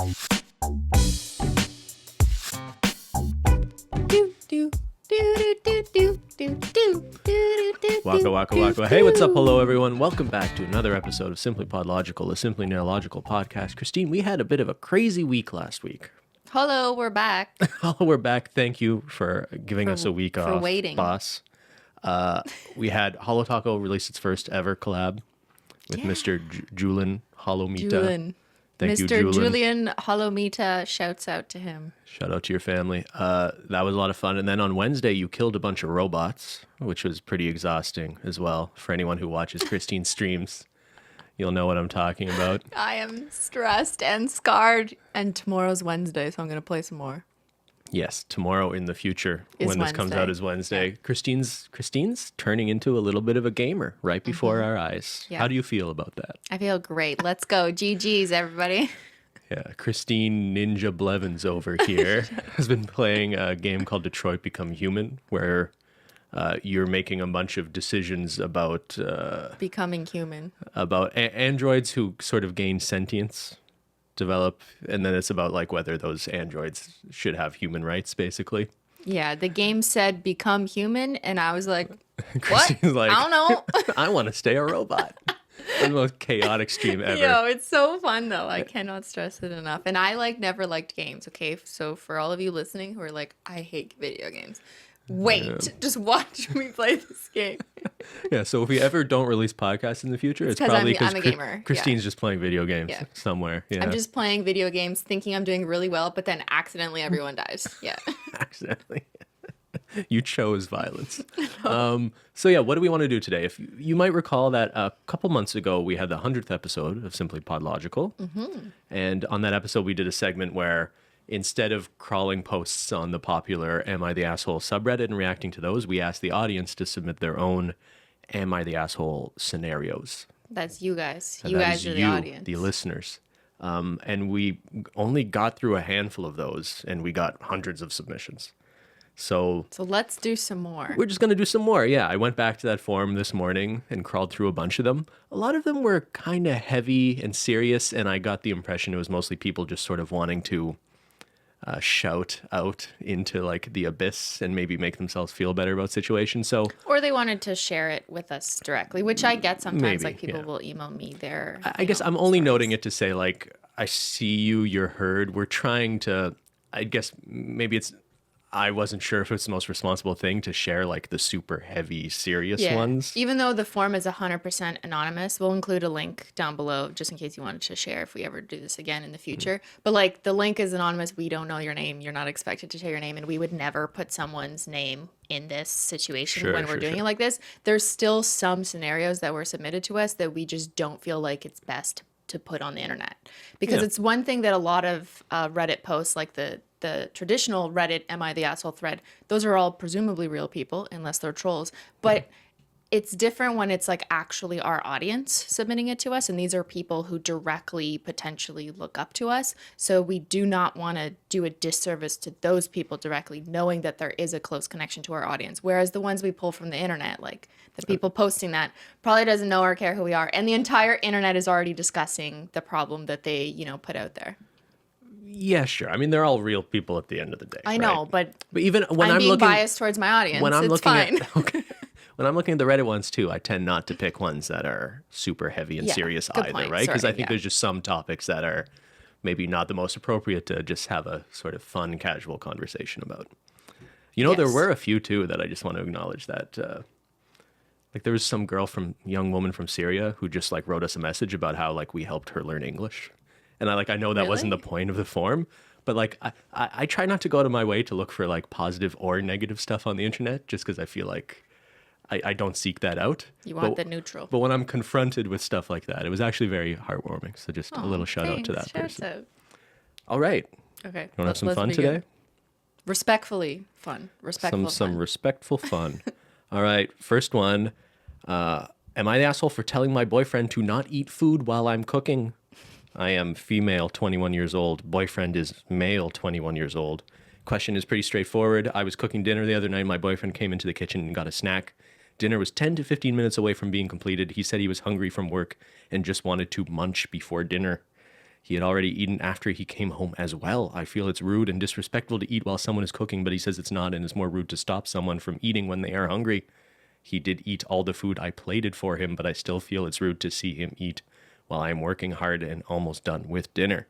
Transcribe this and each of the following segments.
Waka waka waka. Hey, what's up? Hello, everyone. Welcome back to another episode of SimplyPodLogical, a Simply Neological podcast. Christine, we had a bit of a crazy week last week. Hello, we're back. Hello, we're back. Thank you for giving us a week off, waiting. boss. We had Holo Taco release its first ever collab with Mr. Julian Holomita. Julian. Thank you, Mr. Julian Holomita, shouts out to him. Shout out to your family. That was a lot of fun. And then on Wednesday, you killed a bunch of robots, which was pretty exhausting as well. For anyone who watches Christine's streams, you'll know what I'm talking about. I am stressed and scarred. And tomorrow's Wednesday, so I'm going to play some more. Yes, tomorrow in the future, when this comes Wednesday. out, is Wednesday. Yeah. Christine's turning into a little bit of a gamer right before our eyes. Yeah. How do you feel about that? I feel great. Let's go. GG's, everybody. Yeah, Christine Ninja Blevins over here has been playing a game called Detroit Become Human, where you're making a bunch of decisions about... becoming human. About androids who sort of gain sentience, develop, and then it's about like whether those androids should have human rights, basically. Yeah, the game said become human, and I was like, what? Christine's like, I don't know. I want to stay a robot. The most chaotic stream ever. Yo, it's so fun though. I cannot stress it enough. And I never liked games, okay? So for all of you listening who are like, I hate video games. Wait, just watch me play this game. Yeah, so if we ever don't release podcasts in the future, it's probably because I'm a gamer. Christine's just playing video games somewhere. Yeah. I'm just playing video games thinking I'm doing really well, but then accidentally everyone dies. Yeah. Accidentally. You chose violence. So yeah, what do we want to do today? If you might recall that a couple months ago, we had the 100th episode of Simply Podlogical. Mm-hmm. And on that episode, we did a segment where instead of crawling posts on the popular Am I the Asshole subreddit and reacting to those, we asked the audience to submit their own Am I the Asshole scenarios. That's you guys. And you guys are the audience. The listeners. And we only got through a handful of those, and we got hundreds of submissions. So let's do some more. We're just going to do some more. Yeah, I went back to that forum this morning and crawled through a bunch of them. A lot of them were kind of heavy and serious, and I got the impression it was mostly people just sort of wanting to shout out into like the abyss and maybe make themselves feel better about situations. So, or they wanted to share it with us directly, which I get sometimes. Maybe, like people will email me their. I guess I'm only noting it to say like, I see you, you're heard. We're trying to, I guess maybe it's, I wasn't sure if it's the most responsible thing to share like the super heavy, serious ones. Even though the form is 100% anonymous, we'll include a link down below just in case you wanted to share if we ever do this again in the future. Mm-hmm. But like the link is anonymous. We don't know your name. You're not expected to share your name. And we would never put someone's name in this situation when we're doing it like this. There's still some scenarios that were submitted to us that we just don't feel like it's best to put on the internet. Because it's one thing that a lot of Reddit posts, like the traditional Reddit Am I the Asshole thread, those are all presumably real people unless they're trolls. But it's different when it's like actually our audience submitting it to us. And these are people who directly potentially look up to us. So we do not want to do a disservice to those people directly, knowing that there is a close connection to our audience. Whereas the ones we pull from the internet, like the people posting that, probably doesn't know or care who we are. And the entire internet is already discussing the problem that they, put out there. Yeah, sure. I mean, they're all real people at the end of the day. I know, but even when I'm being looking, biased towards my audience, when I'm it's looking fine. When I'm looking at the Reddit ones too, I tend not to pick ones that are super heavy and serious either, point. right? Because I think there's just some topics that are maybe not the most appropriate to just have a sort of fun, casual conversation about. There were a few too that I just want to acknowledge that. Like there was some young woman from Syria who just like wrote us a message about how like we helped her learn English. And I know that wasn't the point of the form, but like I try not to go out of my way to look for like positive or negative stuff on the internet just because I feel like I don't seek that out. You want the neutral. But when I'm confronted with stuff like that, it was actually very heartwarming. So just a little shout out to that person. Out. All right. Okay. You want to have some fun today? Respectfully fun. Some respectful fun. All right. First one. Am I the asshole for telling my boyfriend to not eat food while I'm cooking? I am female, 21 years old. Boyfriend is male, 21 years old. Question is pretty straightforward. I was cooking dinner the other night. My boyfriend came into the kitchen and got a snack. Dinner was 10 to 15 minutes away from being completed. He said he was hungry from work and just wanted to munch before dinner. He had already eaten after he came home as well. I feel it's rude and disrespectful to eat while someone is cooking, but he says it's not, and it's more rude to stop someone from eating when they are hungry. He did eat all the food I plated for him, but I still feel it's rude to see him eat while I am working hard and almost done with dinner.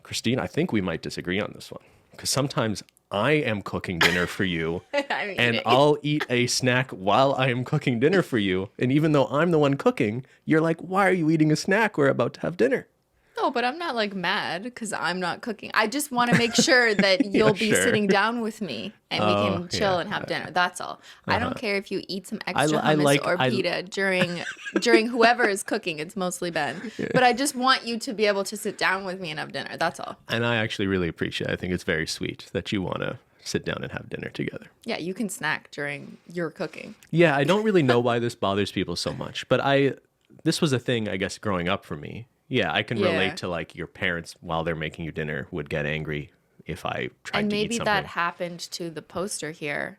Cristine, I think we might disagree on this one, because sometimes I am cooking dinner for you and I'll eat a snack while I am cooking dinner for you. And even though I'm the one cooking, you're like, why are you eating a snack? We're about to have dinner. No, but I'm not like mad because I'm not cooking. I just want to make sure that you'll be sitting down with me and we can chill and have dinner. That's all. I don't care if you eat some extra hummus or pita during whoever is cooking. It's mostly Ben. Yeah. But I just want you to be able to sit down with me and have dinner. That's all. And I actually really appreciate it. I think it's very sweet that you want to sit down and have dinner together. Yeah, you can snack during your cooking. Yeah, I don't really know why this bothers people so much. But this was a thing, I guess, growing up for me. Yeah, I can relate to like your parents while they're making you dinner would get angry if I tried to eat something. And maybe that happened to the poster here.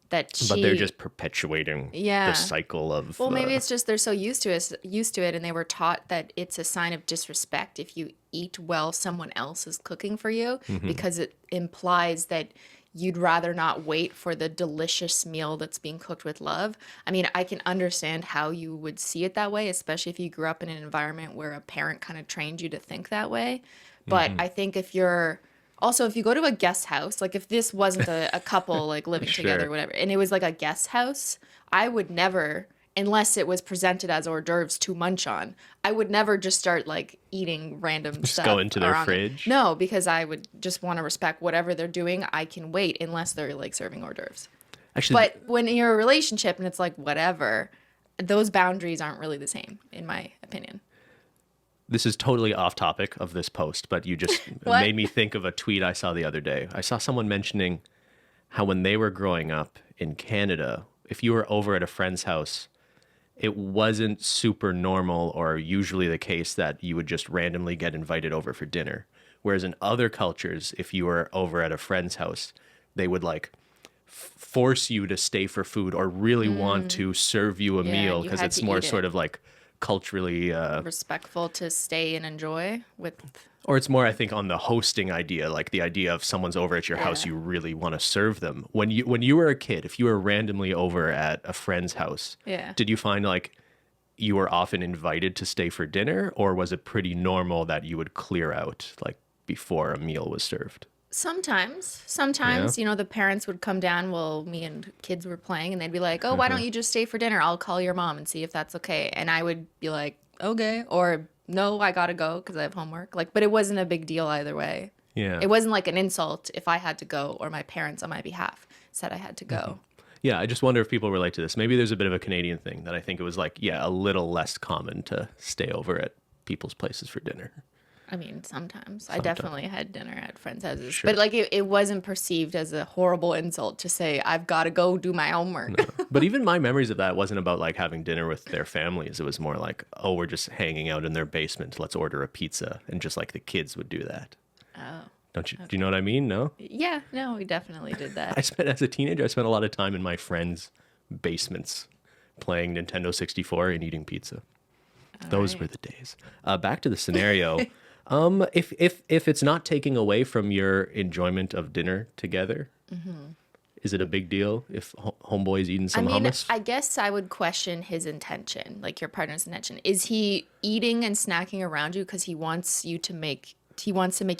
But they're just perpetuating the cycle of. Well, maybe it's just they're so used to it, and they were taught that it's a sign of disrespect if you eat while someone else is cooking for you, because it implies that you'd rather not wait for the delicious meal that's being cooked with love. I mean, I can understand how you would see it that way, especially if you grew up in an environment where a parent kind of trained you to think that way. But I think if you go to a guest house, like if this wasn't a couple like living together or whatever, and it was like a guest house, I would never, unless it was presented as hors d'oeuvres to munch on, I would never just start like eating random stuff. Just go into their fridge? No, because I would just want to respect whatever they're doing. I can wait unless they're like serving hors d'oeuvres. Actually, but when you're in a relationship and it's like whatever, those boundaries aren't really the same, in my opinion. This is totally off topic of this post, but you just made me think of a tweet I saw the other day. I saw someone mentioning how when they were growing up in Canada, if you were over at a friend's house, it wasn't super normal or usually the case that you would just randomly get invited over for dinner. Whereas in other cultures, if you were over at a friend's house, they would like force you to stay for food or really want to serve you a meal because it's more sort of like culturally respectful to stay and enjoy with. Or it's more, I think, on the hosting idea, like the idea of someone's over at your house, you really want to serve them. When you were a kid, if you were randomly over at a friend's house, did you find like you were often invited to stay for dinner, or was it pretty normal that you would clear out like before a meal was served? Sometimes, the parents would come down while me and kids were playing, and they'd be like, "Oh, why don't you just stay for dinner? I'll call your mom and see if that's okay." And I would be like, "Okay," or "No, I gotta go because I have homework." Like, but it wasn't a big deal either way. Yeah, it wasn't like an insult if I had to go or my parents on my behalf said I had to go. Yeah, I just wonder if people relate to this. Maybe there's a bit of a Canadian thing that I think it was like, a little less common to stay over at people's places for dinner. I mean, sometimes. I definitely had dinner at friends' houses. Sure. But like it wasn't perceived as a horrible insult to say, I've got to go do my homework. No. But even my memories of that wasn't about like having dinner with their families. It was more like, oh, we're just hanging out in their basement. Let's order a pizza. And just like the kids would do that. Oh. Don't you? Okay. Do you know what I mean? No? Yeah, no, we definitely did that. As a teenager, I spent a lot of time in my friends' basements playing Nintendo 64 and eating pizza. Those were the days. Back to the scenario. If it's not taking away from your enjoyment of dinner together, is it a big deal if homeboy's eating some hummus? I guess I would question his intention, like your partner's intention. Is he eating and snacking around you because he wants to make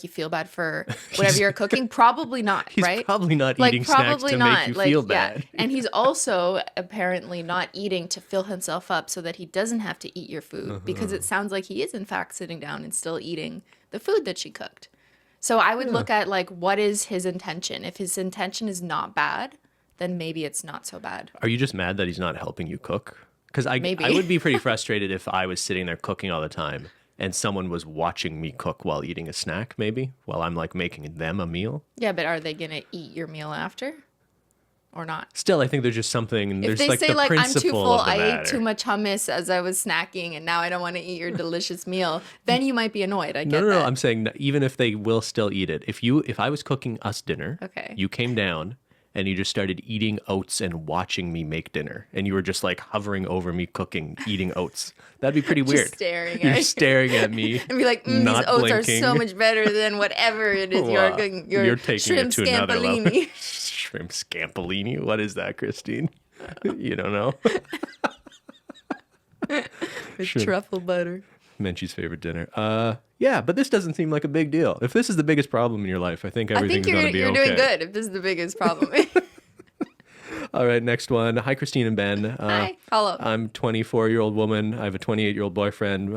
you feel bad for whatever you're cooking? Probably not, right? He's probably not eating snacks to make you feel bad. Yeah. And he's also apparently not eating to fill himself up so that he doesn't have to eat your food, because it sounds like he is in fact sitting down and still eating the food that she cooked. So I would look at like, what is his intention? If his intention is not bad, then maybe it's not so bad. Are you just mad that he's not helping you cook? Because I would be pretty frustrated if I was sitting there cooking all the time and someone was watching me cook while eating a snack, maybe, while I'm like making them a meal. Yeah, but are they going to eat your meal after or not? Still, I think there's just something, there's like the like, principle I'm too full, of the matter. I ate too much hummus as I was snacking and now I don't want to eat your delicious meal, then you might be annoyed. I get that. No, I'm saying even if they will still eat it, if I was cooking us dinner, you came down and you just started eating oats and watching me make dinner, and you were just like hovering over me cooking, eating oats. That'd be pretty weird. Just staring You're at staring at me and be like, these not oats blinking. are so much better than whatever it is you're Wow. cooking. You're taking shrimp it to another level. scampolini. Shrimp scampolini? What is that, Christine? You don't know? With truffle butter. Menchie's favorite dinner. Yeah, but this doesn't seem like a big deal. If this is the biggest problem in your life, I think everything's going to be you're okay. doing good if this is the biggest problem. All right, next one. Hi, Cristine and Ben. Hi. Hello. I'm a 24-year-old woman. I have a 28-year-old boyfriend.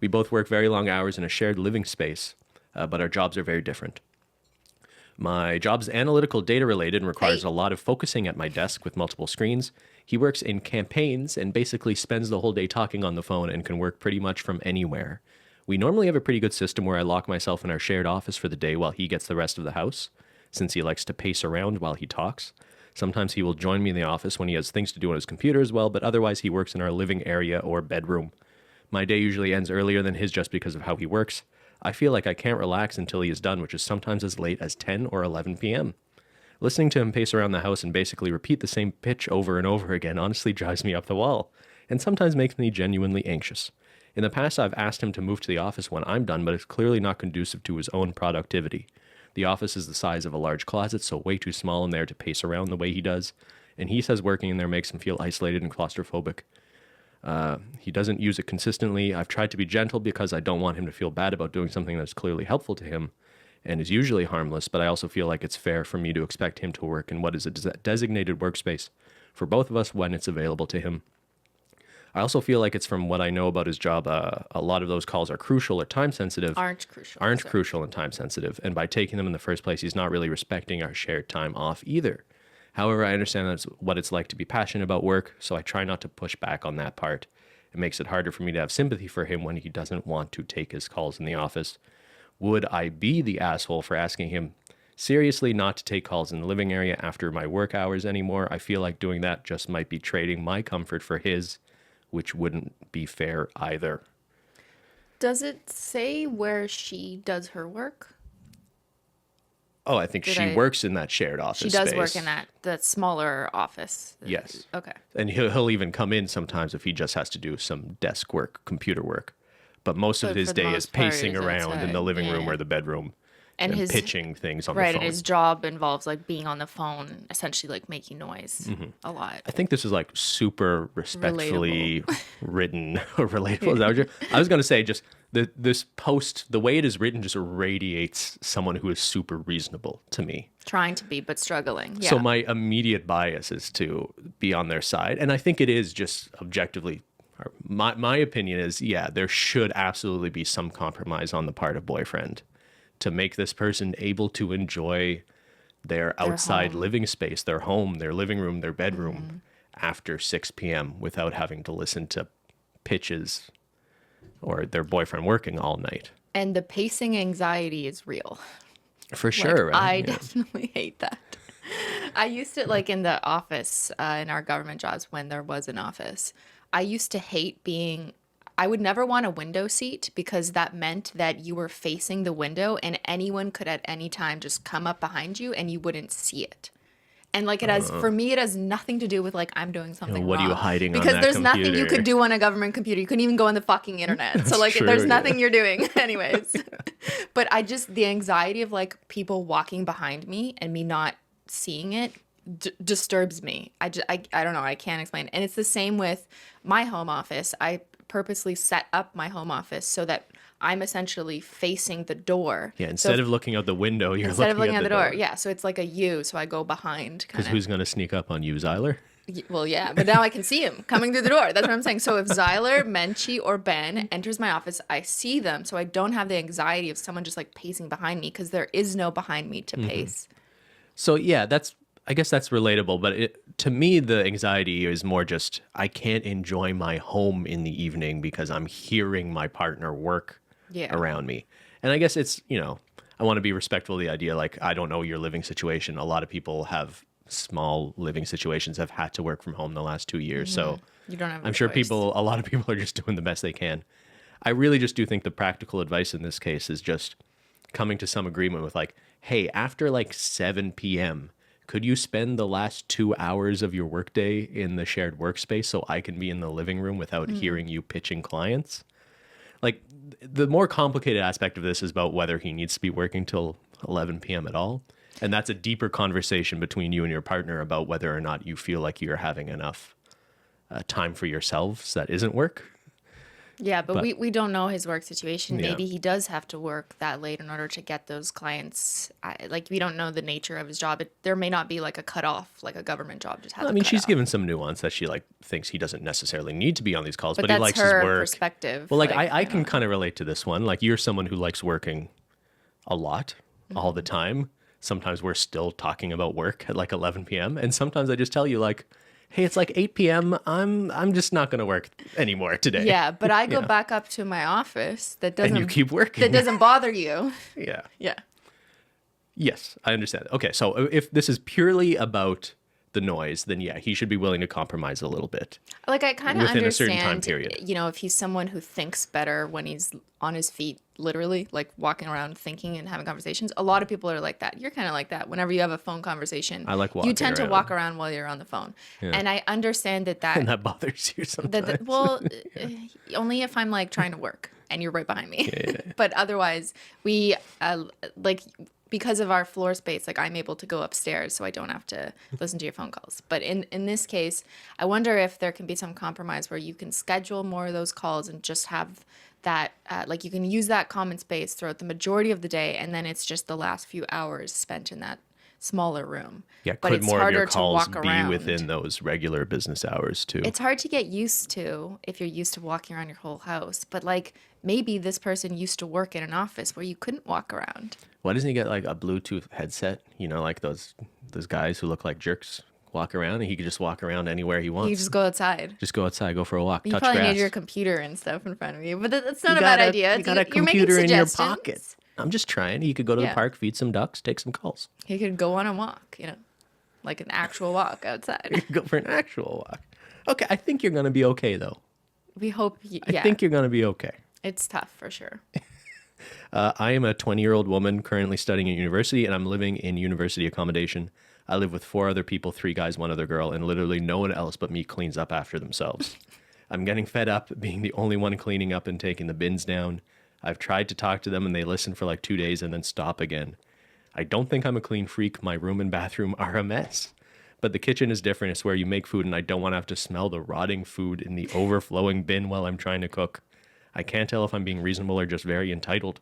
We both work very long hours in a shared living space, but our jobs are very different. My job's analytical data related and requires a lot of focusing at my desk with multiple screens. He works in campaigns and basically spends the whole day talking on the phone and can work pretty much from anywhere. We normally have a pretty good system where I lock myself in our shared office for the day while he gets the rest of the house, since he likes to pace around while he talks. Sometimes he will join me in the office when he has things to do on his computer as well, but otherwise he works in our living area or bedroom. My day usually ends earlier than his just because of how he works. I feel like I can't relax until he is done, which is sometimes as late as 10 or 11 p.m. Listening to him pace around the house and basically repeat the same pitch over and over again honestly drives me up the wall, and sometimes makes me genuinely anxious. In the past, I've asked him to move to the office when I'm done, but it's clearly not conducive to his own productivity. The office is the size of a large closet, so way too small in there to pace around the way he does, and he says working in there makes him feel isolated and claustrophobic. He doesn't use it consistently. I've tried to be gentle because I don't want him to feel bad about doing something that's clearly helpful to him and is usually harmless, but I also feel like it's fair for me to expect him to work in what is a designated workspace for both of us when it's available to him. I also feel like it's from what I know about his job, a lot of those calls are crucial or time sensitive. Aren't Crucial and time sensitive. And by taking them in the first place, he's not really respecting our shared time off either. However, I understand that's what it's like to be passionate about work, so I try not to push back on that part. It makes it harder for me to have sympathy for him when he doesn't want to take his calls in the office. Would I be the asshole for asking him seriously not to take calls in the living area after my work hours anymore? I feel like doing that just might be trading my comfort for his, which wouldn't be fair either. Does it say where she does her work? Oh, I think she works in that shared office She does space. work in that smaller office. Yes. Okay. And he'll even come in sometimes if he just has to do some desk work, computer work. But most of his day is pacing around in the living room or the bedroom and pitching things on the phone. Right, and his job involves like being on the phone, essentially like making noise a lot. I think this is like super respectfully written or relatable. Is that what I was going to say just this post, the way it is written just radiates someone who is super reasonable to me. Trying to be, but struggling. Yeah. So my immediate bias is to be on their side. And I think it is just objectively, my opinion is, yeah, there should absolutely be some compromise on the part of boyfriend to make this person able to enjoy their outside living space, their home, their living room, their bedroom after 6 p.m. without having to listen to pitches or their boyfriend working all night. And the pacing anxiety is real. For sure. Like, I definitely hate that. I used to, like in the office, in our government jobs when there was an office, I used to hate I would never want a window seat because that meant that you were facing the window and anyone could at any time just come up behind you and you wouldn't see it. And like for me, it has nothing to do with like I'm doing something what wrong. Are you hiding because on that there's computer? Nothing you could do on a government computer. You couldn't even go on the fucking internet. So like true, there's nothing you're doing anyways. But the anxiety of like people walking behind me and me not seeing it disturbs me. I don't know. I can't explain. And it's the same with my home office. I purposely set up my home office so that I'm essentially facing the door. Yeah, instead of looking out the window, you're looking at the door. Yeah, so it's like a U, so I go behind. Because who's going to sneak up on you, Zyler? Well, yeah, but now I can see him coming through the door. That's what I'm saying. So if Zyler, Menchie, or Ben enters my office, I see them, so I don't have the anxiety of someone just like pacing behind me because there is no behind me to pace. So yeah, I guess that's relatable, but to me, the anxiety is more just I can't enjoy my home in the evening because I'm hearing my partner work around me. And I guess it's, I want to be respectful of the idea, like, I don't know your living situation. A lot of people have small living situations, have had to work from home the last 2 years. So you don't have I'm sure a lot of people are just doing the best they can. I really just do think the practical advice in this case is just coming to some agreement with like, hey, after like 7 p.m., could you spend the last 2 hours of your workday in the shared workspace so I can be in the living room without hearing you pitching clients? Like, the more complicated aspect of this is about whether he needs to be working till 11 p.m. at all. And that's a deeper conversation between you and your partner about whether or not you feel like you're having enough time for yourselves that isn't work. Yeah, but we don't know his work situation. Yeah. Maybe he does have to work that late in order to get those clients. Like, we don't know the nature of his job. There may not be like a cutoff, like a government job just has I a mean, she's cutoff. given some nuance that she like thinks he doesn't necessarily need to be on these calls, but he that's likes his her work. perspective. Well, like I can kind of relate to this one. Like, you're someone who likes working a lot all the time. Sometimes we're still talking about work at like 11 p.m. And sometimes I just tell you like, hey, it's like 8 p.m. I'm just not going to work anymore today. Yeah, but I go back up to my office. That doesn't. And you keep working. That doesn't bother you. Yeah. Yeah. Yes, I understand. Okay, so if this is purely about the noise, then yeah, he should be willing to compromise a little bit. Like, I kind of within a certain understand, time period. you know, if he's someone who thinks better when he's on his feet, literally, like walking around thinking and having conversations. A lot of people are like that. You're kind of like that. Whenever you have a phone conversation, I like you walking tend to around. walk around while you're on the phone. Yeah. And I understand that And that bothers you sometimes. well, only if I'm like trying to work and you're right behind me. Yeah. But otherwise, we like, because of our floor space, like, I'm able to go upstairs so I don't have to listen to your phone calls. But in this case, I wonder if there can be some compromise where you can schedule more of those calls and just have that, like, you can use that common space throughout the majority of the day, and then it's just the last few hours spent in that smaller room. Yeah, But could it's more of your harder to calls walk be around. within those regular business hours too? It's hard to get used to if you're used to walking around your whole house. But, like, maybe this person used to work in an office where you couldn't walk around. Why doesn't he get like a Bluetooth headset? You know, like those guys who look like jerks walk around, and he could just walk around anywhere he wants. You just go outside. Just go outside, go for a walk, You touch probably grass. need your computer and stuff in front of you, but that's not You a bad got idea. You got a You're making computer in your suggestions. pocket. I'm just trying. You could go to the Yeah. park, feed some ducks, take some calls. He could go on a walk, you know, like an actual walk outside. Go for an actual walk. Okay, I think you're gonna be okay though. We hope, I think you're gonna be okay. it's tough for sure. I am a 20-year-old woman currently studying at university, and I'm living in university accommodation. I live with 4 other people, 3 guys, 1 other girl, and literally no one else but me cleans up after themselves. I'm getting fed up being the only one cleaning up and taking the bins down. I've tried to talk to them, and they listen for like 2 days and then stop again. I don't think I'm a clean freak. My room and bathroom are a mess. But the kitchen is different. It's where you make food, and I don't want to have to smell the rotting food in the overflowing bin while I'm trying to cook. I can't tell if I'm being reasonable or just very entitled.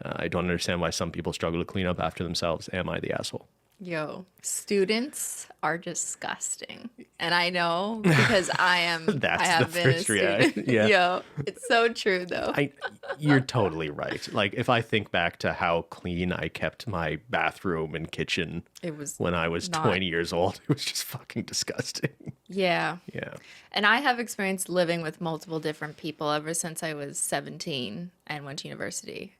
I don't understand why some people struggle to clean up after themselves. Am I the asshole? Yo, students are disgusting. And I know because I have been a first student. reaction. Yeah. Yo, it's so true though. You're totally right. Like, if I think back to how clean I kept my bathroom and kitchen It was when I was not- 20 years old, it was just fucking disgusting. Yeah. Yeah. And I have experienced living with multiple different people ever since I was 17 and went to university.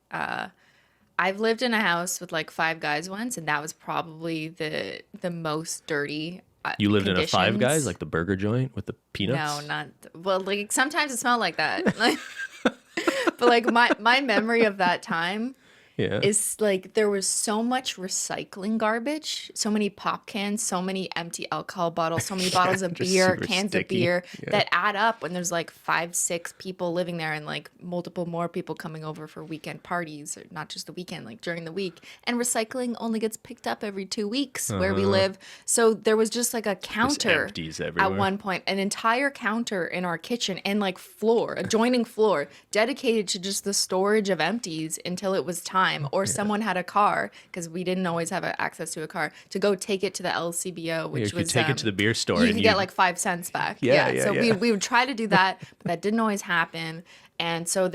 I've lived in a house with like 5 guys once, and that was probably the most dirty. You lived in a Five Guys, conditions. like the burger joint with the peanuts? No, not well. Like, sometimes it smelled like that. Like, but like my memory of that time Yeah. is like there was so much recycling garbage, so many pop cans, so many empty alcohol bottles, so many bottles of just beer, super cans sticky. of beer Yeah. that add up when there's like 5, 6 people living there and like multiple more people coming over for weekend parties, or not just the weekend, like during the week. And recycling only gets picked up every 2 weeks where we live. So there was just like a counter empties at everywhere. one point, an entire counter in our kitchen and like floor, adjoining floor, dedicated to just the storage of empties until it was time, or someone had a car, because we didn't always have access to a car, to go take it to the LCBO, which you could was take it to the beer store. you and could get like 5 cents back. Yeah, So yeah. we would try to do that, but that didn't always happen. And so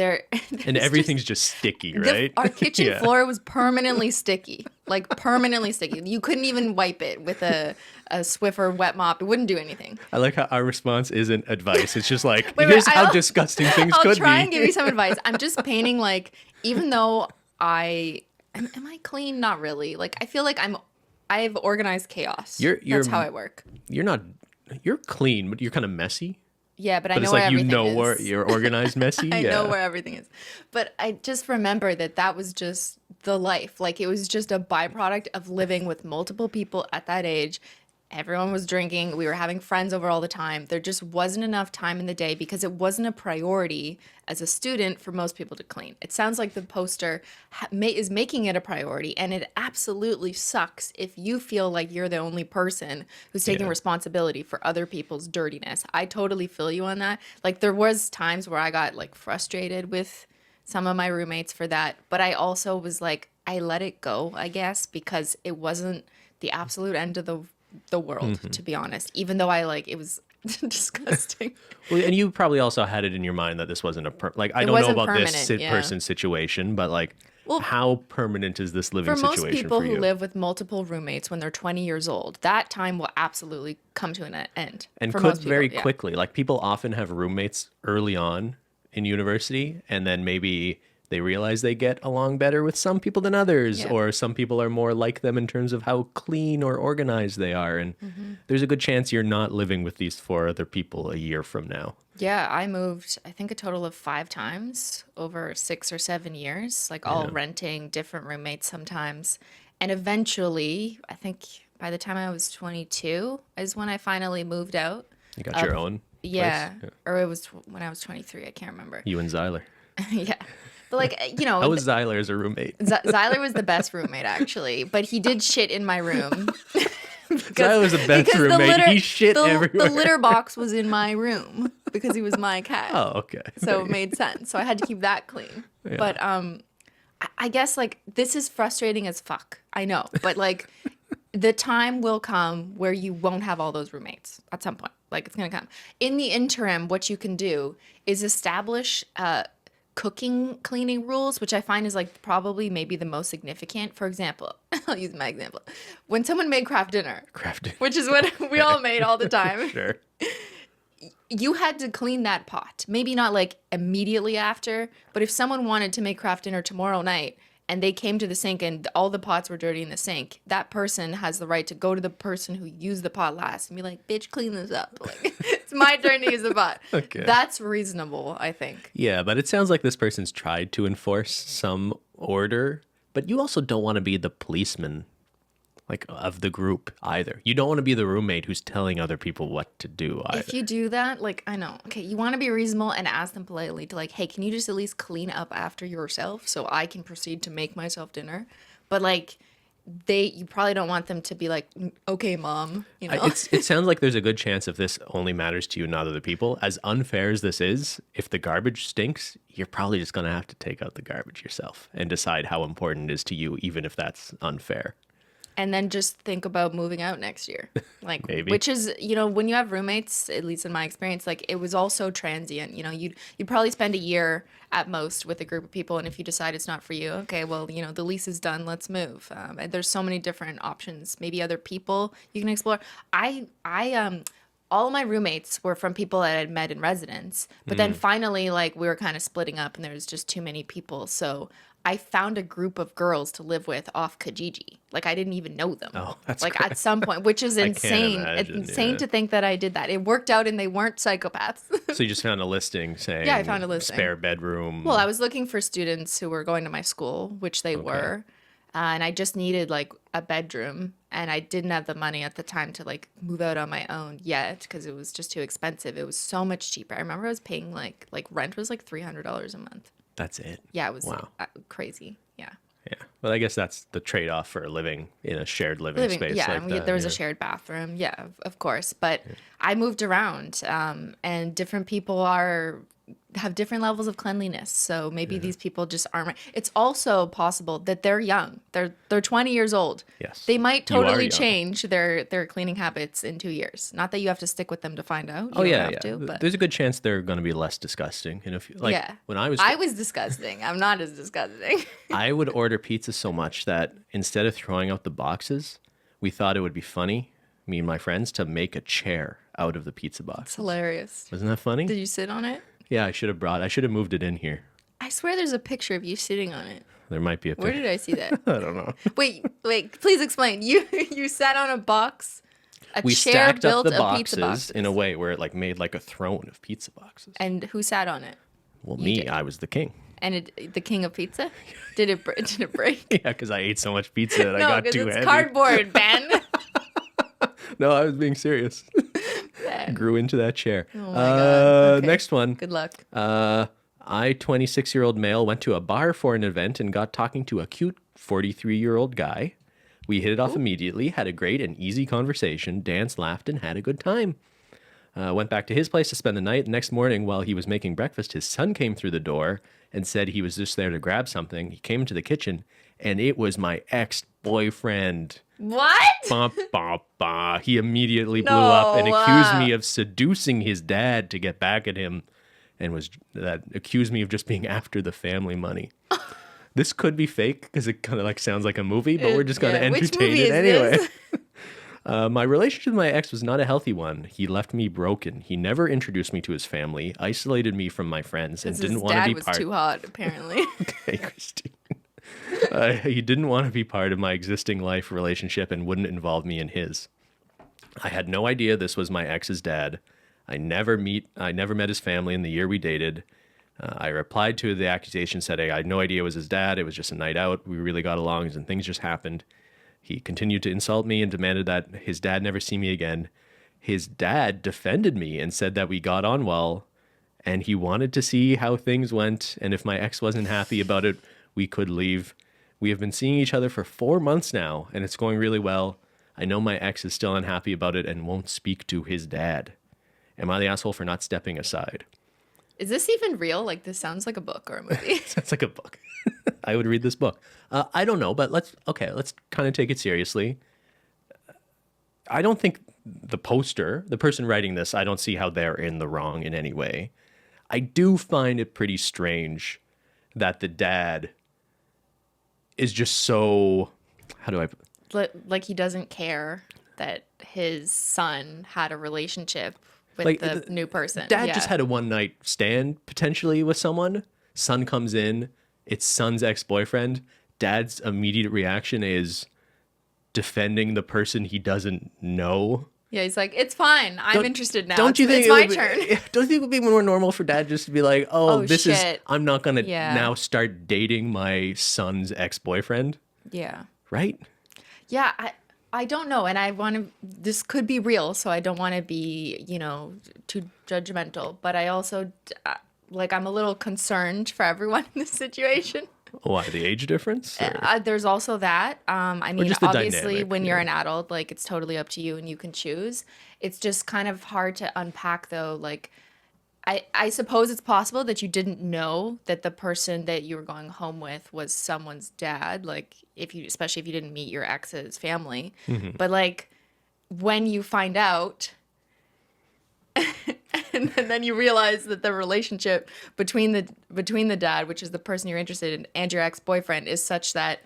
and everything's just sticky, right? Our kitchen Yeah. floor was permanently sticky, like permanently sticky. You couldn't even wipe it with a Swiffer wet mop. It wouldn't do anything. I like how our response isn't advice. It's just like, Wait, here's how I'll- disgusting things I'll could try be. and give you some advice. I'm just painting like, even though am I clean? Not really. Like, I feel like I have organized chaos. You're- That's how I work. You're clean, but you're kind of messy. Yeah, but I But know it's where like, you everything know is. where you're organized messy. I Yeah. know where everything is. But I just remember that was just the life. Like, it was just a byproduct of living with multiple people at that age. Everyone was drinking. We were having friends over all the time. There just wasn't enough time in the day because it wasn't a priority as a student for most people to clean. It sounds like the poster is making it a priority, and it absolutely sucks if you feel like you're the only person who's taking responsibility for other people's dirtiness. I totally feel you on that. Like, there was times where I got like frustrated with some of my roommates for that, but I also was like, I let it go, I guess, because it wasn't the absolute end of the world, to be honest, even though it was disgusting. Well, and you probably also had it in your mind that this wasn't like, I It don't know wasn't about this permanent, yeah. person's situation, but like, Well, how permanent is this living for most situation people for who you? live with multiple roommates when they're 20 years old, that time will absolutely come to an end. And for could most people, very yeah. quickly. Like, people often have roommates early on in university, and then maybe they realize they get along better with some people than others, Yeah. or some people are more like them in terms of how clean or organized they are. And there's a good chance you're not living with these 4 other people a year from now. Yeah, I moved, I think, a total of 5 times over 6 or 7 years, like all renting, different roommates sometimes. And eventually, I think by the time I was 22 is when I finally moved out. You got your own Yeah, place? or it was when I was 23. I can't remember. You and Zyler. Yeah. But like, you know, How was Zyler as a roommate? Zyler was the best roommate actually, but he did shit in my room. Zyler was the best roommate. He shit everywhere. The litter box was in my room because he was my cat. Oh, okay. So it made sense. So I had to keep that clean. Yeah. But I guess like this is frustrating as fuck. I know, but like the time will come where you won't have all those roommates at some point. Like, it's gonna come. In the interim, what you can do is establish cleaning rules, which I find is like probably maybe the most significant. For example, I'll use my example. When someone made craft dinner, which is what we all made all the time. Sure. You had to clean that pot. Maybe not like immediately after, but if someone wanted to make craft dinner tomorrow night and they came to the sink and all the pots were dirty in the sink, that person has the right to go to the person who used the pot last and be like, bitch, clean this up. Like, it's my turn to use the pot. Okay. That's reasonable, I think. Yeah, but it sounds like this person's tried to enforce some order, but you also don't want to be the policeman, like, of the group either. You don't want to be the roommate who's telling other people what to do either. If you do that, like, I know, okay, you want to be reasonable and ask them politely to like, hey, can you just at least clean up after yourself so I can proceed to make myself dinner? But like, you probably don't want them to be like, okay, mom, you know? It sounds like there's a good chance if this only matters to you, not other people. As unfair as this is, if the garbage stinks, you're probably just going to have to take out the garbage yourself and decide how important it is to you, even if that's unfair. And then just think about moving out next year. Like, Maybe. Which is, you know, when you have roommates, at least in my experience, like it was all so transient. You know, you'd probably spend a year at most with a group of people. And if you decide it's not for you, okay, well, you know, the lease is done, let's move. And there's so many different options. Maybe other people you can explore. All my roommates were from people that I had met in residence. But then finally, like, we were kind of splitting up and there was just too many people. So I found a group of girls to live with off Kijiji. Like, I didn't even know them. Oh, that's like great. At some point, which is insane. It's insane to think that I did that. It worked out and they weren't psychopaths. So you just found a listing saying, Yeah, I found a listing. Spare bedroom. Well, I was looking for students who were going to my school, which they were. And I just needed like a bedroom, and I didn't have the money at the time to like move out on my own yet because it was just too expensive. It was so much cheaper. I remember I was paying like rent was like $300 a month. That's it. Yeah, it was Wow. Crazy. Yeah. Yeah. Well, I guess that's the trade-off for living in a shared living space Yeah, like that. there was a shared bathroom. Yeah, of course. But I moved around, and different people have different levels of cleanliness. So maybe these people just aren't right. It's also possible that they're young. They're 20 years old. Yes. They might You are totally young. change their cleaning habits in 2 years. Not that you have to stick with them to find out. Oh, You don't yeah, have yeah. to, but There's a good chance they're going to be less disgusting. And if, like, yeah. when I was disgusting. I'm not as disgusting. I would order pizza so much that instead of throwing out the boxes, we thought it would be funny, me and my friends, to make a chair out of the pizza box. It's hilarious. Wasn't that funny? Did you sit on it? Yeah, I should have moved it in here. I swear there's a picture of you sitting on it. There might be a Where picture. did I see that? I don't know. Wait, please explain. You sat on a box We chair stacked up built the of pizza boxes boxes. in a way where it like made like a throne of pizza boxes. And who sat on it? Well, You me, did. I was the king. And the king of pizza? Did it break? Yeah, because I ate so much pizza that I No, got because too it's heavy. cardboard, Ben. No, I was being serious. Ben. Grew into that chair. Oh my God. Okay. Next one. Good luck. I, 26-year-old male, went to a bar for an event and got talking to a cute 43-year-old guy. We hit it off immediately, had a great and easy conversation, danced, laughed, and had a good time. Went back to his place to spend the night. The next morning, while he was making breakfast, his son came through the door and said he was just there to grab something. He came into the kitchen, and it was my ex-boyfriend. What? Bah, bah, bah. He immediately blew up and accused me of seducing his dad to get back at him, and accused me of just being after the family money. This could be fake because it kind of like sounds like a movie, but we're just going to entertain it anyway. My relationship with my ex was not a healthy one. He left me broken. He never introduced me to his family, isolated me from my friends, and didn't want to be part. His dad was too hot, apparently. Okay, Christine. He didn't want to be part of my existing life relationship and wouldn't involve me in his. I had no idea this was my ex's dad. I never met his family in the year we dated. I replied to the accusation, said I had no idea it was his dad. It was just a night out. We really got along and things just happened. He continued to insult me and demanded that his dad never see me again. His dad defended me and said that we got on well and he wanted to see how things went. And if my ex wasn't happy about it, we could leave. We have been seeing each other for 4 months now and it's going really well. I know my ex is still unhappy about it and won't speak to his dad. Am I the asshole for not stepping aside? Is this even real? Like, this sounds like a book or a movie. Sounds like a book. I would read this book. I don't know, but let's kind of take it seriously. I don't think the person writing this, I don't see how they're in the wrong in any way. I do find it pretty strange that the dad is just so, how do I... Like he doesn't care that his son had a relationship with like, the new person. Dad just had a one-night stand, potentially, with someone. Son comes in. It's son's ex-boyfriend. Dad's immediate reaction is defending the person he doesn't know. Yeah, he's like, it's fine. I'm interested now. Don't you think it's my turn? Don't you think it would be more normal for dad just to be like, I'm not going to now start dating my son's ex-boyfriend? Yeah. Right? Yeah, I don't know. And this could be real, so I don't want to be, too judgmental. But I also, I'm a little concerned for everyone in this situation. Why, the age difference? There's also that. I mean, just the obviously, dynamic, when you're an adult, like, it's totally up to you and you can choose. It's just kind of hard to unpack, though. Like, I suppose it's possible that you didn't know that the person that you were going home with was someone's dad, like, especially if you didn't meet your ex's family. Mm-hmm. But, like, when you find out... and then you realize that the relationship between the dad, which is the person you're interested in, and your ex-boyfriend is such that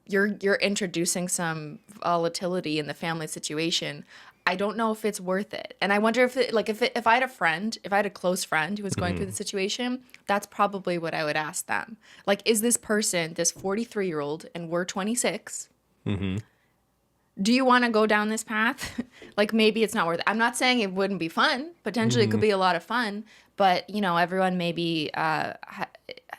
you're introducing some volatility in the family situation. I don't know if it's worth it. And I wonder if I had a close friend who was going through the situation, that's probably what I would ask them. Like, is this person, this 43-year-old, and we're 26, do you want to go down this path? Like, maybe it's not worth it. I'm not saying it wouldn't be fun. Potentially, it could be a lot of fun. But, everyone maybe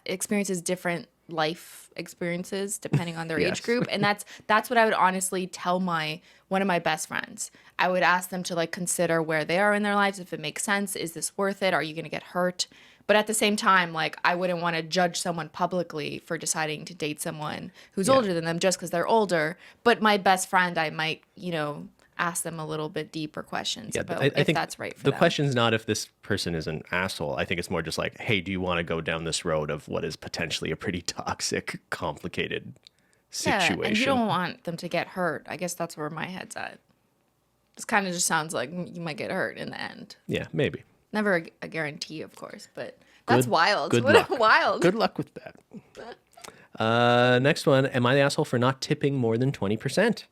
experiences different life experiences depending on their age group. And that's what I would honestly tell one of my best friends. I would ask them to, like, consider where they are in their lives, if it makes sense. Is this worth it? Are you going to get hurt? But at the same time, like, I wouldn't want to judge someone publicly for deciding to date someone who's older than them just because they're older. But my best friend, I might, ask them a little bit deeper questions about if that's right for them. The question's not if this person is an asshole. I think it's more just like, hey, do you want to go down this road of what is potentially a pretty toxic, complicated situation? Yeah, and you don't want them to get hurt. I guess that's where my head's at. This kind of just sounds like you might get hurt in the end. Yeah, maybe. Never a guarantee, of course, but that's wild. Good luck. Wild. Good luck with that. Next one. Am I the asshole for not tipping more than 20%?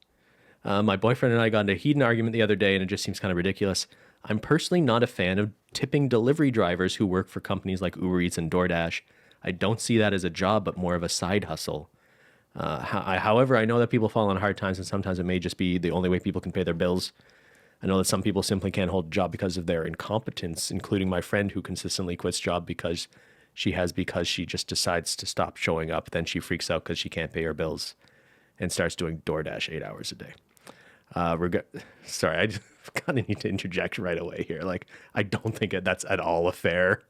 My boyfriend and I got into a heated argument the other day, and it just seems kind of ridiculous. I'm personally not a fan of tipping delivery drivers who work for companies like Uber Eats and DoorDash. I don't see that as a job, but more of a side hustle. However, I know that people fall on hard times, and sometimes it may just be the only way people can pay their bills. I know that some people simply can't hold a job because of their incompetence, including my friend who consistently quits job because she just decides to stop showing up. Then she freaks out because she can't pay her bills and starts doing DoorDash 8 hours a day. Sorry, I just kind of need to interject right away here. Like, I don't think that's at all a fair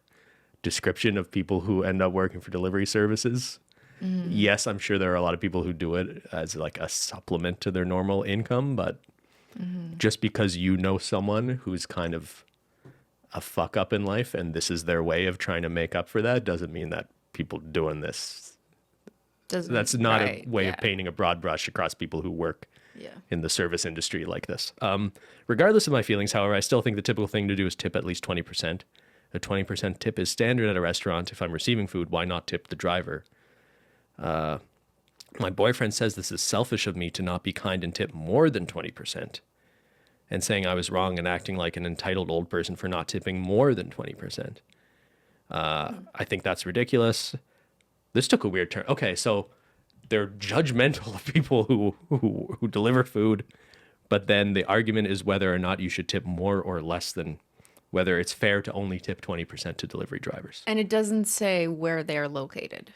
description of people who end up working for delivery services. Yes, I'm sure there are a lot of people who do it as like a supplement to their normal income, but just because you know someone who's kind of a fuck up in life and this is their way of trying to make up for that doesn't mean that people doing this, that's not a way of painting a broad brush across people who work in the service industry like this. Regardless of my feelings, however, I still think the typical thing to do is tip at least 20%. A 20% tip is standard at a restaurant. If I'm receiving food, why not tip the driver? My boyfriend says this is selfish of me to not be kind and tip more than 20%, and saying I was wrong and acting like an entitled old person for not tipping more than 20%. I think that's ridiculous. This took a weird turn. Okay, so they're judgmental of people who deliver food, but then the argument is whether or not you should tip more or less than whether it's fair to only tip 20% to delivery drivers. And it doesn't say where they're located.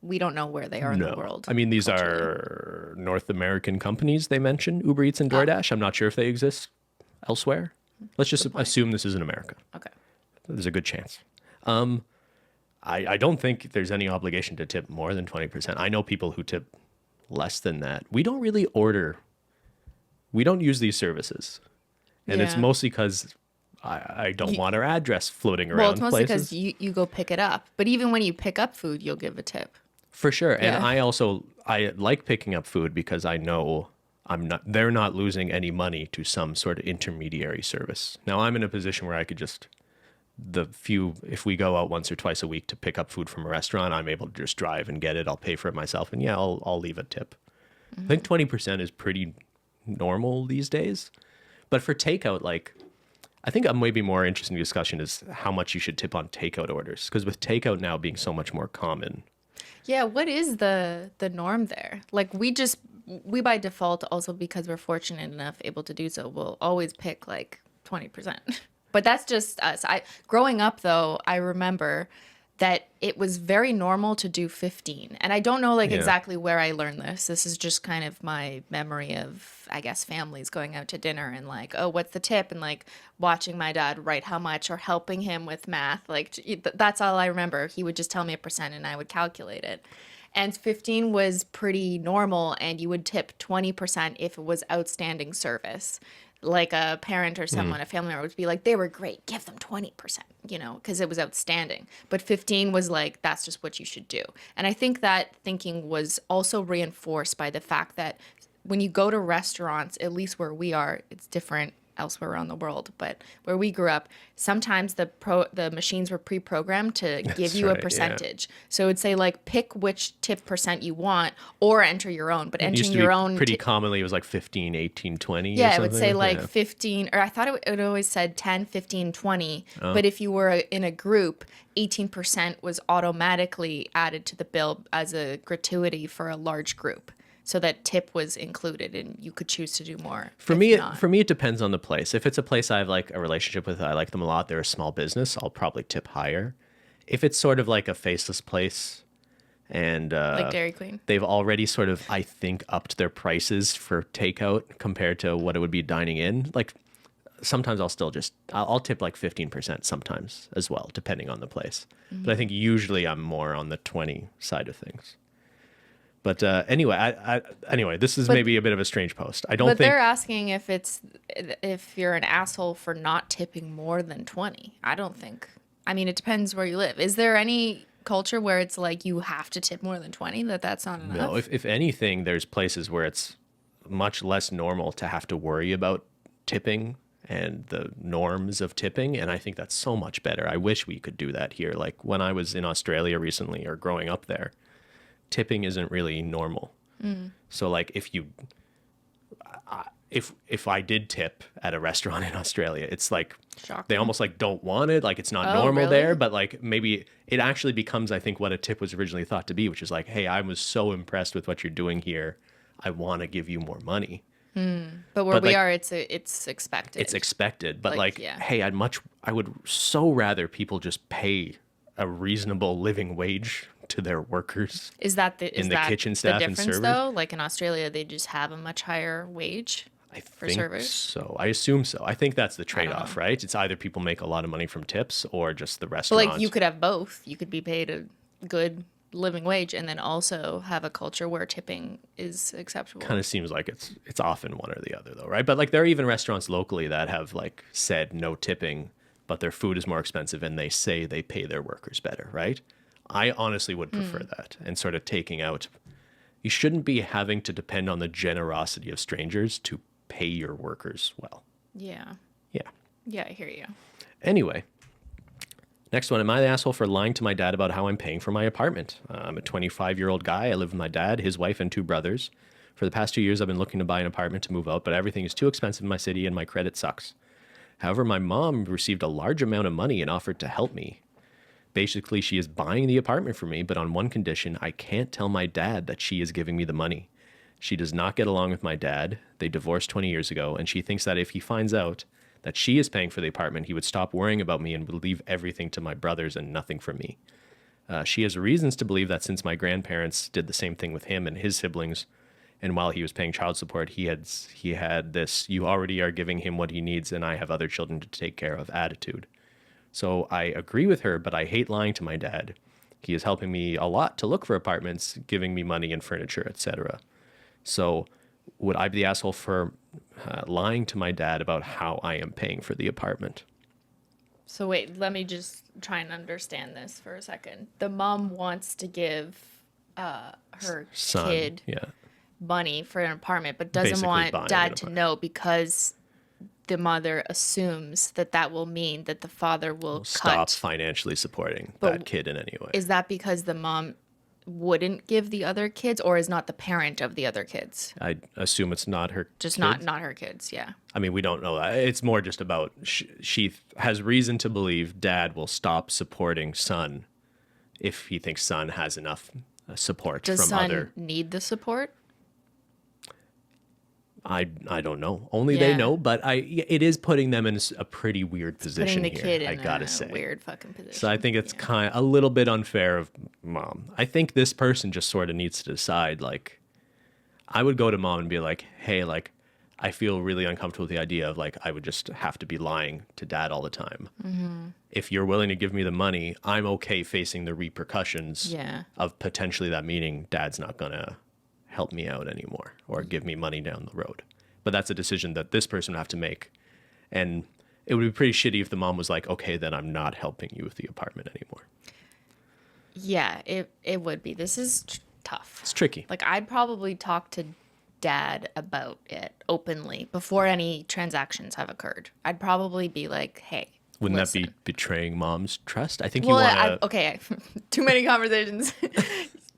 We don't know where they are in the world. I mean, these are North American companies they mentioned, Uber Eats and DoorDash. I'm not sure if they exist elsewhere. Let's just assume this is in America. Okay. There's a good chance. I don't think there's any obligation to tip more than 20%. I know people who tip less than that. We don't use these services. And it's mostly because I don't want our address floating around Well, it's mostly places. because you go pick it up. But even when you pick up food, you'll give a tip. For sure. And I like picking up food because I know they're not losing any money to some sort of intermediary service. Now I'm in a position where I could just, if we go out once or twice a week to pick up food from a restaurant, I'm able to just drive and get it. I'll pay for it myself. And I'll leave a tip. I think 20% is pretty normal these days. But for takeout, I think a maybe more interesting discussion is how much you should tip on takeout orders. Because with takeout now being so much more common. Yeah, what is the norm there? Like we by default, also because we're fortunate enough able to do so, we'll always pick like 20%. But that's just us. Growing up though, I remember that it was very normal to do 15. And I don't know exactly where I learned this. This is just kind of my memory of, I guess, families going out to dinner and like, oh, what's the tip? And like watching my dad write how much or helping him with math. Like that's all I remember. He would just tell me a percent and I would calculate it. And 15 was pretty normal, and you would tip 20% if it was outstanding service. Like a parent or someone, a family member would be like, they were great, give them 20%, because it was outstanding. But 15 was like, that's just what you should do. And I think that thinking was also reinforced by the fact that when you go to restaurants, at least where we are, it's different elsewhere around the world, but where we grew up, sometimes the machines were pre-programmed to give you a percentage. Yeah. So it'd say like pick which tip percent you want or enter your own, but entering your own pretty commonly it was like 15, 18, 20. Yeah, it would say like 15, or I thought it always said 10, 15, 20. But if you were in a group, 18% was automatically added to the bill as a gratuity for a large group. So that tip was included, and you could choose to do more. For me, it depends on the place. If it's a place I have like a relationship with, I like them a lot, they're a small business, I'll probably tip higher. If it's sort of like a faceless place, and like Dairy Queen, they've already sort of, I think, upped their prices for takeout compared to what it would be dining in. Like sometimes I'll tip like 15% sometimes as well, depending on the place. Mm-hmm. But I think usually I'm more on the 20 side of things. But anyway, this is maybe a bit of a strange post. But they're asking if you're an asshole for not tipping more than 20. I don't think. I mean, it depends where you live. Is there any culture where it's like you have to tip more than 20? That's not enough? No, if anything, there's places where it's much less normal to have to worry about tipping and the norms of tipping, and I think that's so much better. I wish we could do that here. Like when I was in Australia recently or growing up there, tipping isn't really normal. So like if if I did tip at a restaurant in Australia, it's like Shocking. they almost like don't want it. Like it's not Oh, normal really? there, but like maybe it actually becomes, I think, what a tip was originally thought to be, which is like, hey, I was so impressed with what you're doing here. I want to give you more money. But where But, we like, are, it's expected. It's expected, but Like, like, yeah. hey, I would so rather people just pay a reasonable living wage to their workers. Is that the kitchen staff and difference servers? though? Like in Australia, they just have a much higher wage I for think servers. so. I assume so. I think that's the don't trade-off, right? It's either people make a lot of money from tips or just the But restaurant. like you could have both. You could be paid a good living wage and then also have a culture where tipping is acceptable. Kind of seems like it's often one or the other though, right? But like there are even restaurants locally that have like said no tipping, but their food is more expensive and they say they pay their workers better, right? I honestly would prefer that, and sort of taking out, you shouldn't be having to depend on the generosity of strangers to pay your workers well. Yeah. Yeah. Yeah, I hear you. Anyway, next one. Am I the asshole for lying to my dad about how I'm paying for my apartment? I'm a 25-year-old guy. I live with my dad, his wife, and 2 brothers. For the past 2 years, I've been looking to buy an apartment to move out, but everything is too expensive in my city and my credit sucks. However, my mom received a large amount of money and offered to help me. Basically, she is buying the apartment for me, but on one condition: I can't tell my dad that she is giving me the money. She does not get along with my dad. They divorced 20 years ago, and she thinks that if he finds out that she is paying for the apartment, he would stop worrying about me and would leave everything to my brothers and nothing for me. She has reasons to believe that since my grandparents did the same thing with him and his siblings, and while he was paying child support, he had this "you already are giving him what he needs and I have other children to take care of" attitude. So I agree with her, but I hate lying to my dad. He is helping me a lot to look for apartments, giving me money and furniture, etc. So would I be the asshole for lying to my dad about how I am paying for the apartment? So wait, let me just try and understand this for a second. The mom wants to give her Son, kid yeah. money for an apartment, but doesn't Basically buying want an dad to apartment. know because the mother assumes that that will mean that the father will Stop cut. financially supporting But that kid in any way. Is that because the mom wouldn't give the other kids, or is not the parent of the other kids? I assume it's not her Just kids. not her kids, yeah. I mean, we don't know that. It's more just about she has reason to believe dad will stop supporting son if he thinks son has enough support Does from son other. need the support? I don't know. Only they Yeah. know, but it is putting them in a pretty weird position Putting the here. kid I in gotta a say. weird fucking position. So I think it's kind of a little bit unfair of mom. I think this person just sort of needs to decide. Like, I would go to mom and be like, "Hey, like, I feel really uncomfortable with the idea of like I would just have to be lying to dad all the time. Mm-hmm. If you're willing to give me the money, I'm okay facing the repercussions Yeah. of potentially that meaning dad's not gonna help me out anymore or give me money down the road." But that's a decision that this person would have to make. And it would be pretty shitty if the mom was like, "Okay, then I'm not helping you with the apartment anymore." Yeah, it would be. This is tough. It's tricky. Like, I'd probably talk to dad about it openly before any transactions have occurred. I'd probably be like, hey, Wouldn't listen. that be betraying mom's trust? I think Well, you want to. okay, too many conversations.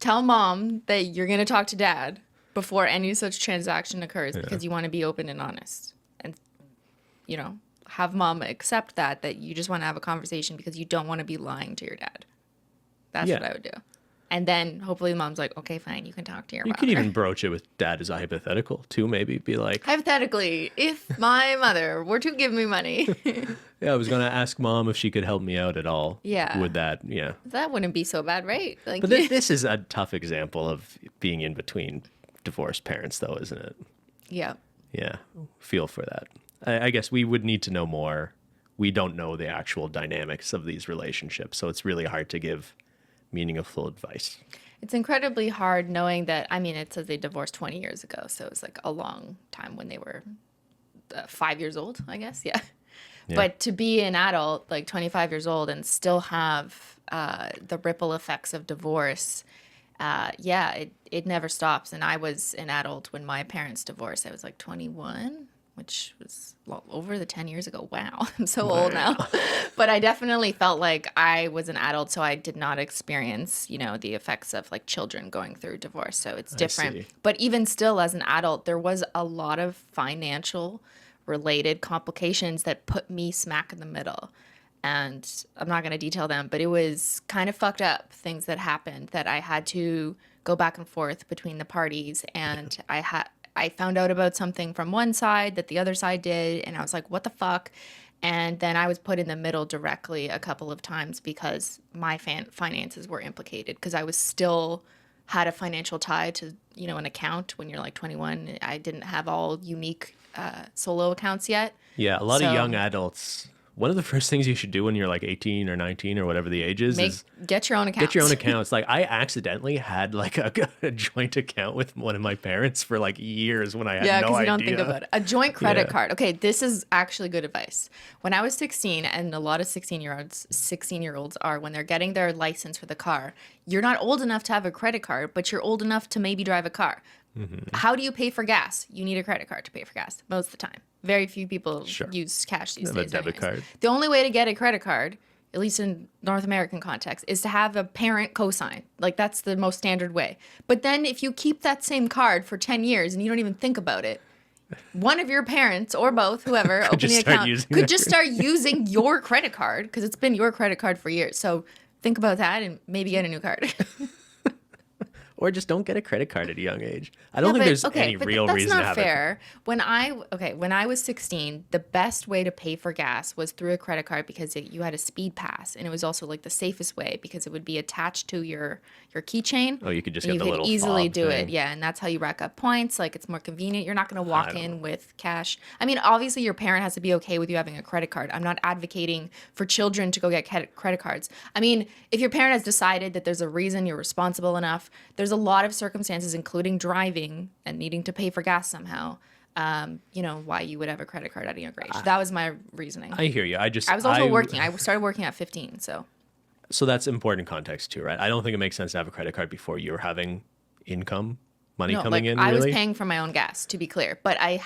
Tell mom that you're going to talk to dad before any such transaction occurs because you want to be open and honest. And, you know, have mom accept that you just want to have a conversation because you don't want to be lying to your dad. That's Yeah. what I would do. And then hopefully the mom's like, okay, fine, you can talk to your You mother. could even broach it with dad as a hypothetical too. Maybe be like, Hypothetically, if my mother were to give me money, "Yeah, I was gonna ask mom if she could help me out at all." Yeah. Would that? Yeah. that wouldn't be so bad, right? Like, But this is a tough example of being in between divorced parents, though, isn't it? yeah. Yeah. Feel for that. I guess we would need to know more. We don't know the actual dynamics of these relationships, so it's really hard to give meaningful advice. It's incredibly hard knowing that, I mean, it says they divorced 20 years ago, so it's like a long time when they were 5 years old, I guess. Yeah. But to be an adult, like 25 years old, and still have the ripple effects of divorce, it never stops. And I was an adult when my parents divorced. I was like 21. which was over the 10 years ago. Wow, I'm so old now. But I definitely felt like I was an adult, so I did not experience, the effects of like children going through divorce. So it's different. But even still, as an adult, there was a lot of financial related complications that put me smack in the middle. And I'm not going to detail them, but it was kind of fucked up things that happened that I had to go back and forth between the parties. And I found out about something from one side that the other side did, and I was like, what the fuck? And then I was put in the middle directly a couple of times because my finances were implicated, because I was still had a financial tie to, an account when you're like 21. I didn't have all unique solo accounts yet. Yeah, a lot of young adults, one of the first things you should do when you're like 18 or 19 or whatever the age is get your own accounts. Get your own accounts. Like, I accidentally had like a joint account with one of my parents for like years when I had no idea. Yeah, because you don't think about it. A joint credit card. Okay, this is actually good advice. When I was 16, and a lot of 16-year-olds are, when they're getting their license for the car, you're not old enough to have a credit card, but you're old enough to maybe drive a car. Mm-hmm. How do you pay for gas? You need a credit card to pay for gas most of the time. Very few people use cash these days. A debit card. The only way to get a credit card, at least in North American context, is to have a parent co-sign. Like, that's the most standard way. But then if you keep that same card for 10 years and you don't even think about it, one of your parents or both, whoever, opening an account, could just start using your credit card, because it's been your credit card for years. So think about that and maybe get a new card. Or just don't get a credit card at a young age. I don't think there's any real reason to have it. That's not fair. When I was 16, the best way to pay for gas was through a credit card, because you had a speed pass, and it was also like the safest way because it would be attached to your keychain. Oh, you could just get the little easily fob do thing. it. Yeah, and that's how you rack up points. Like, it's more convenient. You're not going to walk in with cash. I mean, obviously your parent has to be okay with you having a credit card. I'm not advocating for children to go get credit cards. I mean, if your parent has decided that there's a reason, you're responsible enough, there's a lot of circumstances, including driving and needing to pay for gas somehow, why you would have a credit card at a younger age. That was my reasoning. I hear you. I was also working. I started working at 15, so that's important context too, right? I don't think it makes sense to have a credit card before you're having money coming in. Really? I was paying for my own gas, to be clear, but I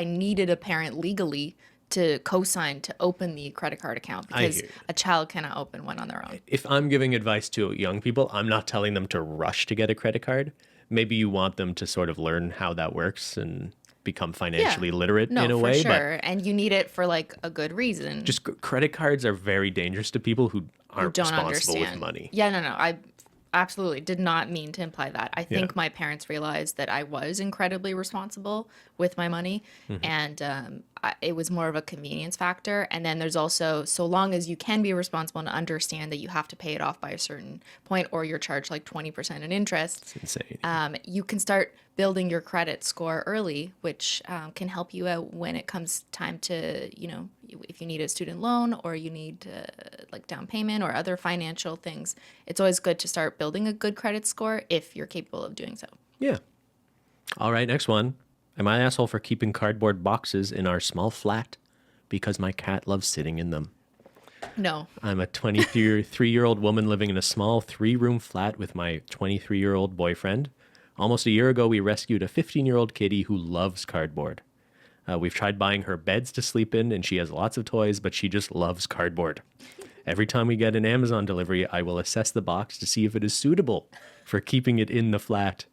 needed a parent legally to co-sign to open the credit card account, because a child cannot open one on their own. If I'm giving advice to young people, I'm not telling them to rush to get a credit card. Maybe you want them to sort of learn how that works and become financially literate in a way. Sure. And you need it for like a good reason. Just credit cards are very dangerous to people who aren't responsible with money. Yeah, no. I absolutely did not mean to imply that. I think my parents realized that I was incredibly responsible with my money, and it was more of a convenience factor. And then there's also, so long as you can be responsible and understand that you have to pay it off by a certain point, or you're charged like 20% in interest. It's insane. You can start building your credit score early, which can help you out when it comes time to, if you need a student loan or you need like down payment or other financial things. It's always good to start building a good credit score if you're capable of doing so. Yeah. All right, next one. Am I an asshole for keeping cardboard boxes in our small flat because my cat loves sitting in them? No. I'm a 23-year-old woman living in a small 3-room flat with my 23-year-old boyfriend. Almost a year ago, we rescued a 15-year-old kitty who loves cardboard. We've tried buying her beds to sleep in, and she has lots of toys, but she just loves cardboard. Every time we get an Amazon delivery, I will assess the box to see if it is suitable for keeping it in the flat.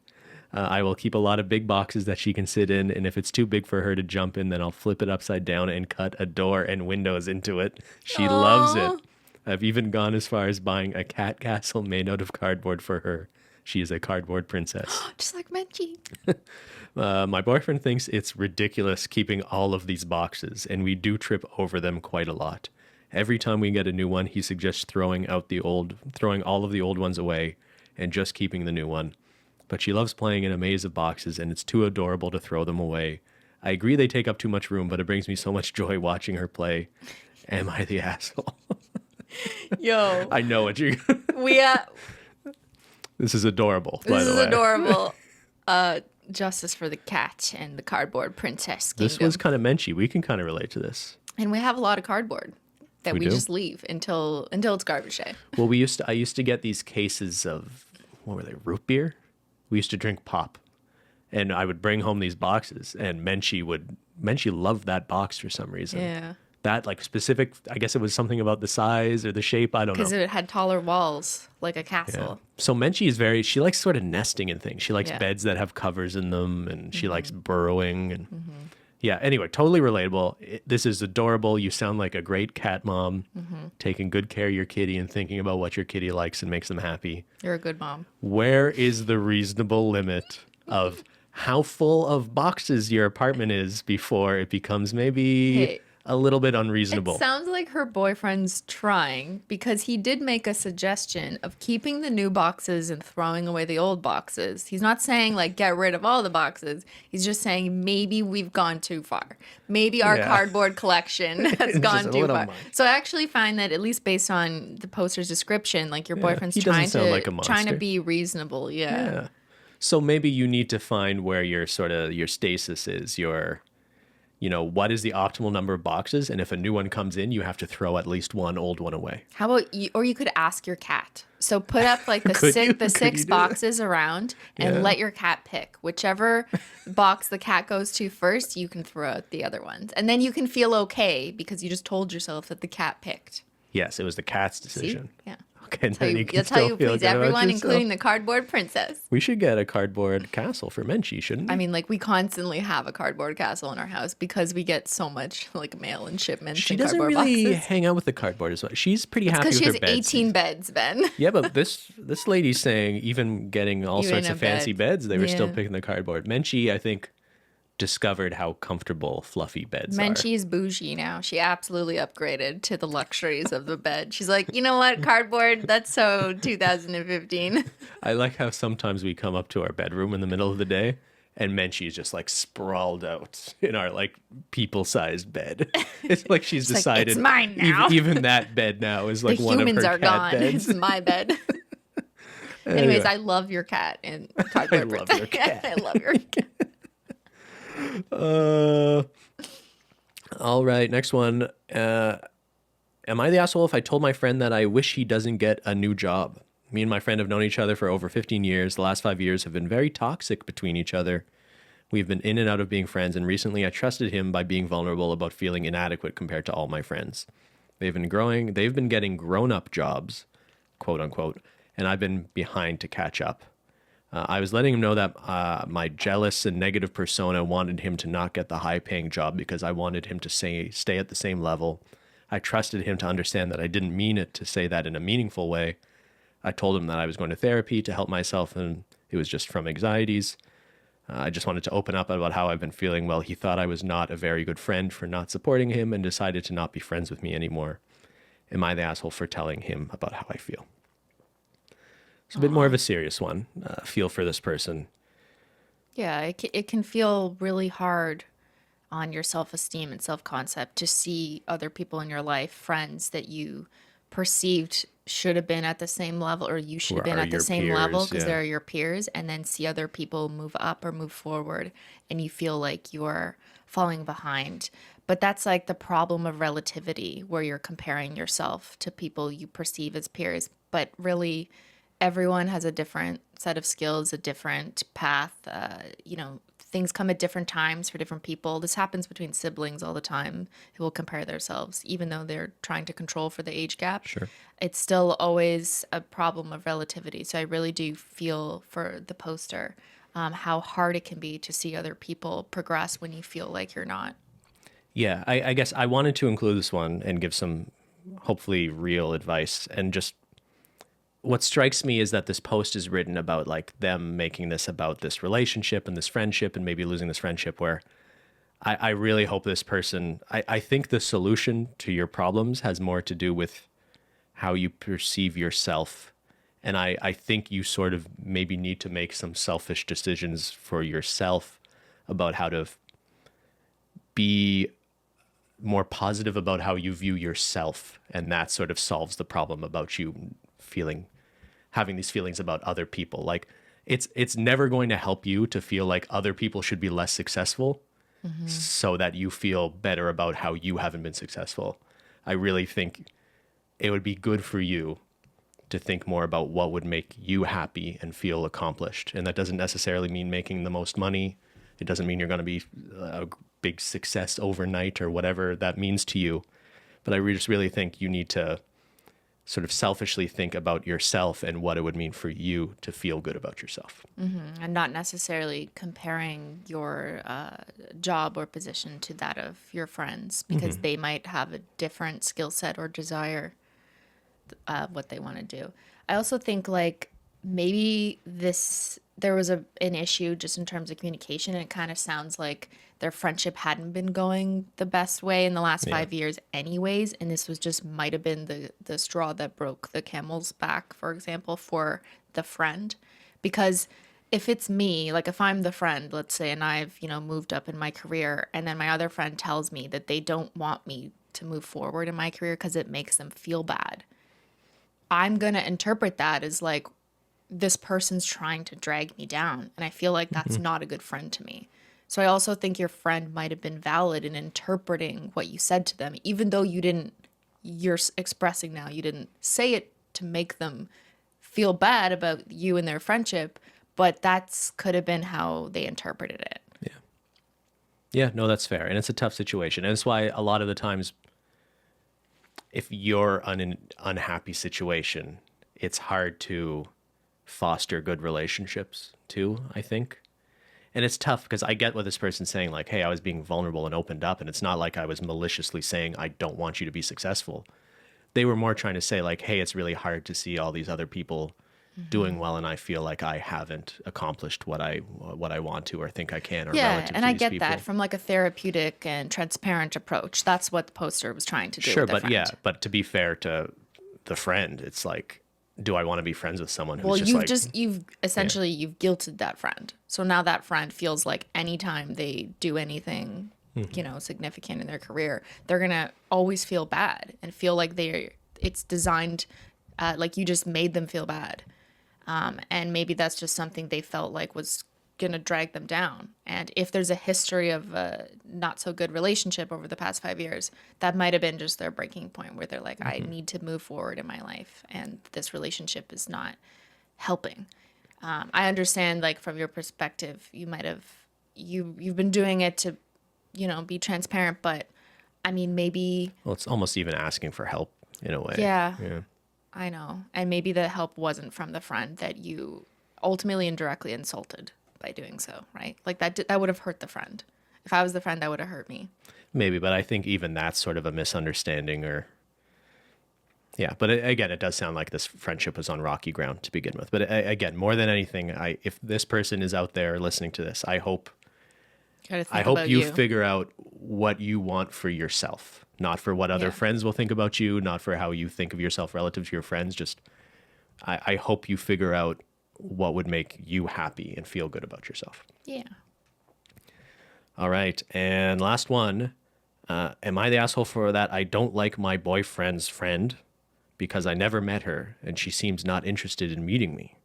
I will keep a lot of big boxes that she can sit in, and if it's too big for her to jump in, then I'll flip it upside down and cut a door and windows into it. She loves it. I've even gone as far as buying a cat castle made out of cardboard for her. She is a cardboard princess. Just like Menchie. My boyfriend thinks it's ridiculous keeping all of these boxes, and we do trip over them quite a lot. Every time we get a new one, he suggests throwing all of the old ones away and just keeping the new one. But she loves playing in a maze of boxes, and it's too adorable to throw them away. I agree they take up too much room, but it brings me so much joy watching her play. Am I the asshole? Yo. I know what you're... This is adorable, by the way. This is adorable. Justice for the cat and the cardboard princess kingdom. This was kind of Menchie. We can kind of relate to this. And we have a lot of cardboard that we just leave until it's garbage day. Well, I used to get these cases of, what were they, root beer? We used to drink pop. And I would bring home these boxes, and Menchie would Menchie loved that box for some reason. Yeah. That like specific, I guess it was something about the size or the shape. I don't know. Because it had taller walls, like a Yeah. castle. So Menchie is she likes sort of nesting in things. She likes Yeah. beds that have covers in them, and she likes burrowing. And yeah, anyway, totally relatable. This is adorable. You sound like a great cat mom, taking good care of your kitty and thinking about what your kitty likes and makes them happy. You're a good mom. Where is the reasonable limit of how full of boxes your apartment is before it becomes maybe Hey, a little bit unreasonable? it sounds like her boyfriend's trying, because he did make a suggestion of keeping the new boxes and throwing away the old boxes. He's not saying like get rid of all the boxes. He's just saying maybe we've gone too far. Maybe our Yeah. cardboard collection has Just gone a too little far. much. So I actually find that, at least based on the poster's description, like your boyfriend's he doesn't trying sound to like a trying to monster. be reasonable. Yeah. So maybe you need to find where your sort of your stasis is, what is the optimal number of boxes? And if a new one comes in, you have to throw at least one old one away. How about you? Or you could ask your cat. So put up like the Could you? Could six you do boxes around, and Yeah. let your cat pick whichever box the cat goes to first. You can throw out the other ones, and then you can feel okay because you just told yourself that the cat picked. Yes, it was the cat's See? decision. Yeah. Okay, and That's how then you, you can that's how still you feel please good about everyone, yourself. including the cardboard princess. We should get a cardboard castle for Menchie, shouldn't we? I mean, like, we constantly have a cardboard castle in our house because we get so much like mail and shipments. She and doesn't cardboard really boxes. hang out with the cardboard as much. She's pretty happy Because with she her has bed. 18 beds, Ben. Yeah, but this lady's saying even getting all Even sorts a of fancy bed. beds, they were still Yeah. picking the cardboard. Menchie, I think, discovered how comfortable fluffy beds are. Menchie's bougie now. She absolutely upgraded to the luxuries of the bed. She's like, you know what, cardboard? That's so 2015. I like how sometimes we come up to our bedroom in the middle of the day and Menchie's just like sprawled out in our like people-sized bed. It's like she's She's like, decided "It's mine now." Even that bed now is like The one of humans her are cat gone. beds. It's my bed. Anyways, Anyway. I love your cat and cardboard. I love princess. your cat. I love your cat. All right, next one. Am I the asshole if I told my friend that I wish he doesn't get a new job? Me and my friend have known each other for over 15 years. The last 5 years have been very toxic between each other. We've been in and out of being friends, and recently I trusted him by being vulnerable about feeling inadequate compared to all my friends. They've been getting grown-up jobs, quote unquote, and I've been behind to catch up. I was letting him know that my jealous and negative persona wanted him to not get the high-paying job because I wanted him to stay at the same level. I trusted him to understand that I didn't mean it to say that in a meaningful way. I told him that I was going to therapy to help myself, and it was just from anxieties. I just wanted to open up about how I've been feeling. Well, he thought I was not a very good friend for not supporting him and decided to not be friends with me anymore. Am I the asshole for telling him about how I feel? It's a bit more of a serious one. Feel for this person. Yeah, it can feel really hard on your self-esteem and self-concept to see other people in your life, friends that you perceived should have been at the same level, or you should have been are at the your same peers, level because yeah. they're your peers, and then see other people move up or move forward and you feel like you're falling behind. But that's like the problem of relativity, where you're comparing yourself to people you perceive as peers, but really everyone has a different set of skills, a different path. Things come at different times for different people. This happens between siblings all the time who will compare themselves, even though they're trying to control for the age gap. Sure. It's still always a problem of relativity. So I really do feel for the poster, how hard it can be to see other people progress when you feel like you're not. Yeah, I guess I wanted to include this one and give some hopefully real advice. And just what strikes me is that this post is written about like them making this about this relationship and this friendship and maybe losing this friendship, where I really hope this person, I think the solution to your problems has more to do with how you perceive yourself. And I think you sort of maybe need to make some selfish decisions for yourself about how to be more positive about how you view yourself. And that sort of solves the problem about you having these feelings about other people. Like it's never going to help you to feel like other people should be less successful so that you feel better about how you haven't been successful. I really think it would be good for you to think more about what would make you happy and feel accomplished. And that doesn't necessarily mean making the most money It doesn't mean you're going to be a big success overnight or whatever that means to you. But just really think you need to sort of selfishly think about yourself and what it would mean for you to feel good about yourself. And not necessarily comparing your job or position to that of your friends, because they might have a different skill set or desire what they want to do. I also think like maybe there was an issue just in terms of communication, and it kind of sounds like their friendship hadn't been going the best way in the last 5 years anyways, and this was just might have been the straw that broke the camel's back, for example, for the friend. Because if it's me, like if I'm the friend, let's say, and I've, moved up in my career, and then my other friend tells me that they don't want me to move forward in my career because it makes them feel bad, I'm going to interpret that as like, this person's trying to drag me down. And I feel like that's not a good friend to me. So I also think your friend might have been valid in interpreting what you said to them, even though you're expressing now, you didn't say it to make them feel bad about you and their friendship, but that's could have been how they interpreted it. Yeah. Yeah, no, that's fair. And it's a tough situation. And that's why a lot of the times, if you're in an unhappy situation, it's hard to foster good relationships too, I think. And it's tough because I get what this person's saying, like, hey, I was being vulnerable and opened up. And it's not like I was maliciously saying, I don't want you to be successful. They were more trying to say, like, hey, it's really hard to see all these other people doing well, and I feel like I haven't accomplished what I want to or think I can. Or relative and to I these get people. that from like a therapeutic and transparent approach. That's what the poster was trying to do. Sure, with the but friend. but to be fair to the friend, it's like, do I want to be friends with someone who's Well, you've you've guilted that friend. So now that friend feels like anytime they do anything, significant in their career, they're going to always feel bad and feel like it's designed, like you just made them feel bad. And maybe that's just something they felt like was going to drag them down. And if there's a history of a not so good relationship over the past 5 years, that might have been just their breaking point where they're like, I need to move forward in my life, and this relationship is not helping. I understand, like, from your perspective, you might have, you've been doing it to, be transparent, but I mean, maybe. Well, it's almost even asking for help in a way. Yeah. I know. And maybe the help wasn't from the friend that you ultimately indirectly insulted by doing so, right? Like that would have hurt the friend. If I was the friend, that would have hurt me. Maybe, but I think even that's sort of a misunderstanding but again, it does sound like this friendship was on rocky ground to begin with. But again, more than anything, if this person is out there listening to this, I hope you figure out what you want for yourself, not for what other friends will think about you, not for how you think of yourself relative to your friends. Just, I hope you figure out what would make you happy and feel good about yourself. Yeah. All right. And last one. Am I the asshole for that? I don't like my boyfriend's friend because I never met her and she seems not interested in meeting me.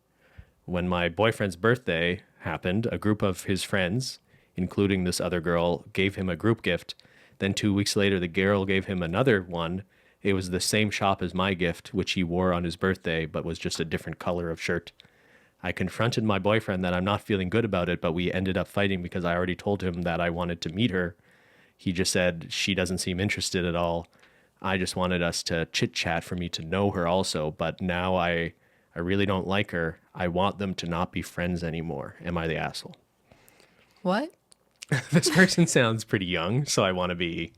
When my boyfriend's birthday happened, a group of his friends, including this other girl, gave him a group gift. Then 2 weeks later, the girl gave him another one. It was the same shop as my gift, which he wore on his birthday, but was just a different color of shirt. I confronted my boyfriend that I'm not feeling good about it, but we ended up fighting because I already told him that I wanted to meet her. He just said she doesn't seem interested at all. I just wanted us to chit-chat for me to know her also, but now I really don't like her. I want them to not be friends anymore. Am I the asshole? What? This person sounds pretty young, so I want to be...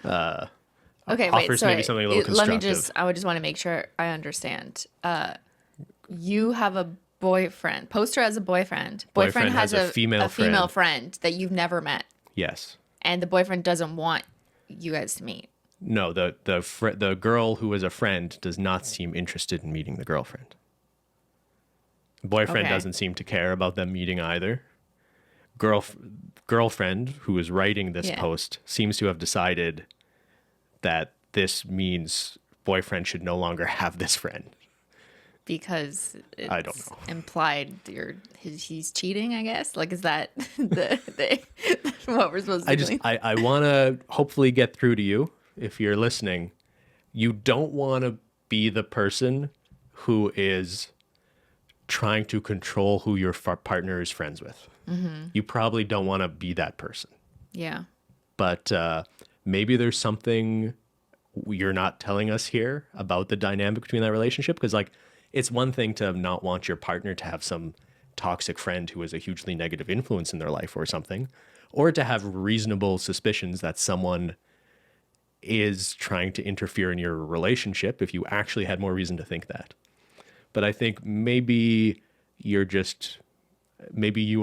Okay, offers sorry. maybe something a little constructive. I would just want to make sure I understand. You have a boyfriend. Poster has a boyfriend. Boyfriend has a female friend that you've never met. Yes. And the boyfriend doesn't want you guys to meet. No, the girl who is a friend does not seem interested in meeting the girlfriend. Boyfriend doesn't seem to care about them meeting either. Girlfriend, who is writing this post, seems to have decided that this means boyfriend should no longer have this friend. Because it's I don't know. Implied he's cheating, I guess. Like, is that what we're supposed to do? I want to hopefully get through to you if you're listening. You don't want to be the person who is trying to control who your partner is friends with. You probably don't want to be that person. Yeah. But maybe there's something you're not telling us here about the dynamic between that relationship. Because like, it's one thing to not want your partner to have some toxic friend who is a hugely negative influence in their life or something, or to have reasonable suspicions that someone is trying to interfere in your relationship if you actually had more reason to think that. But I think maybe you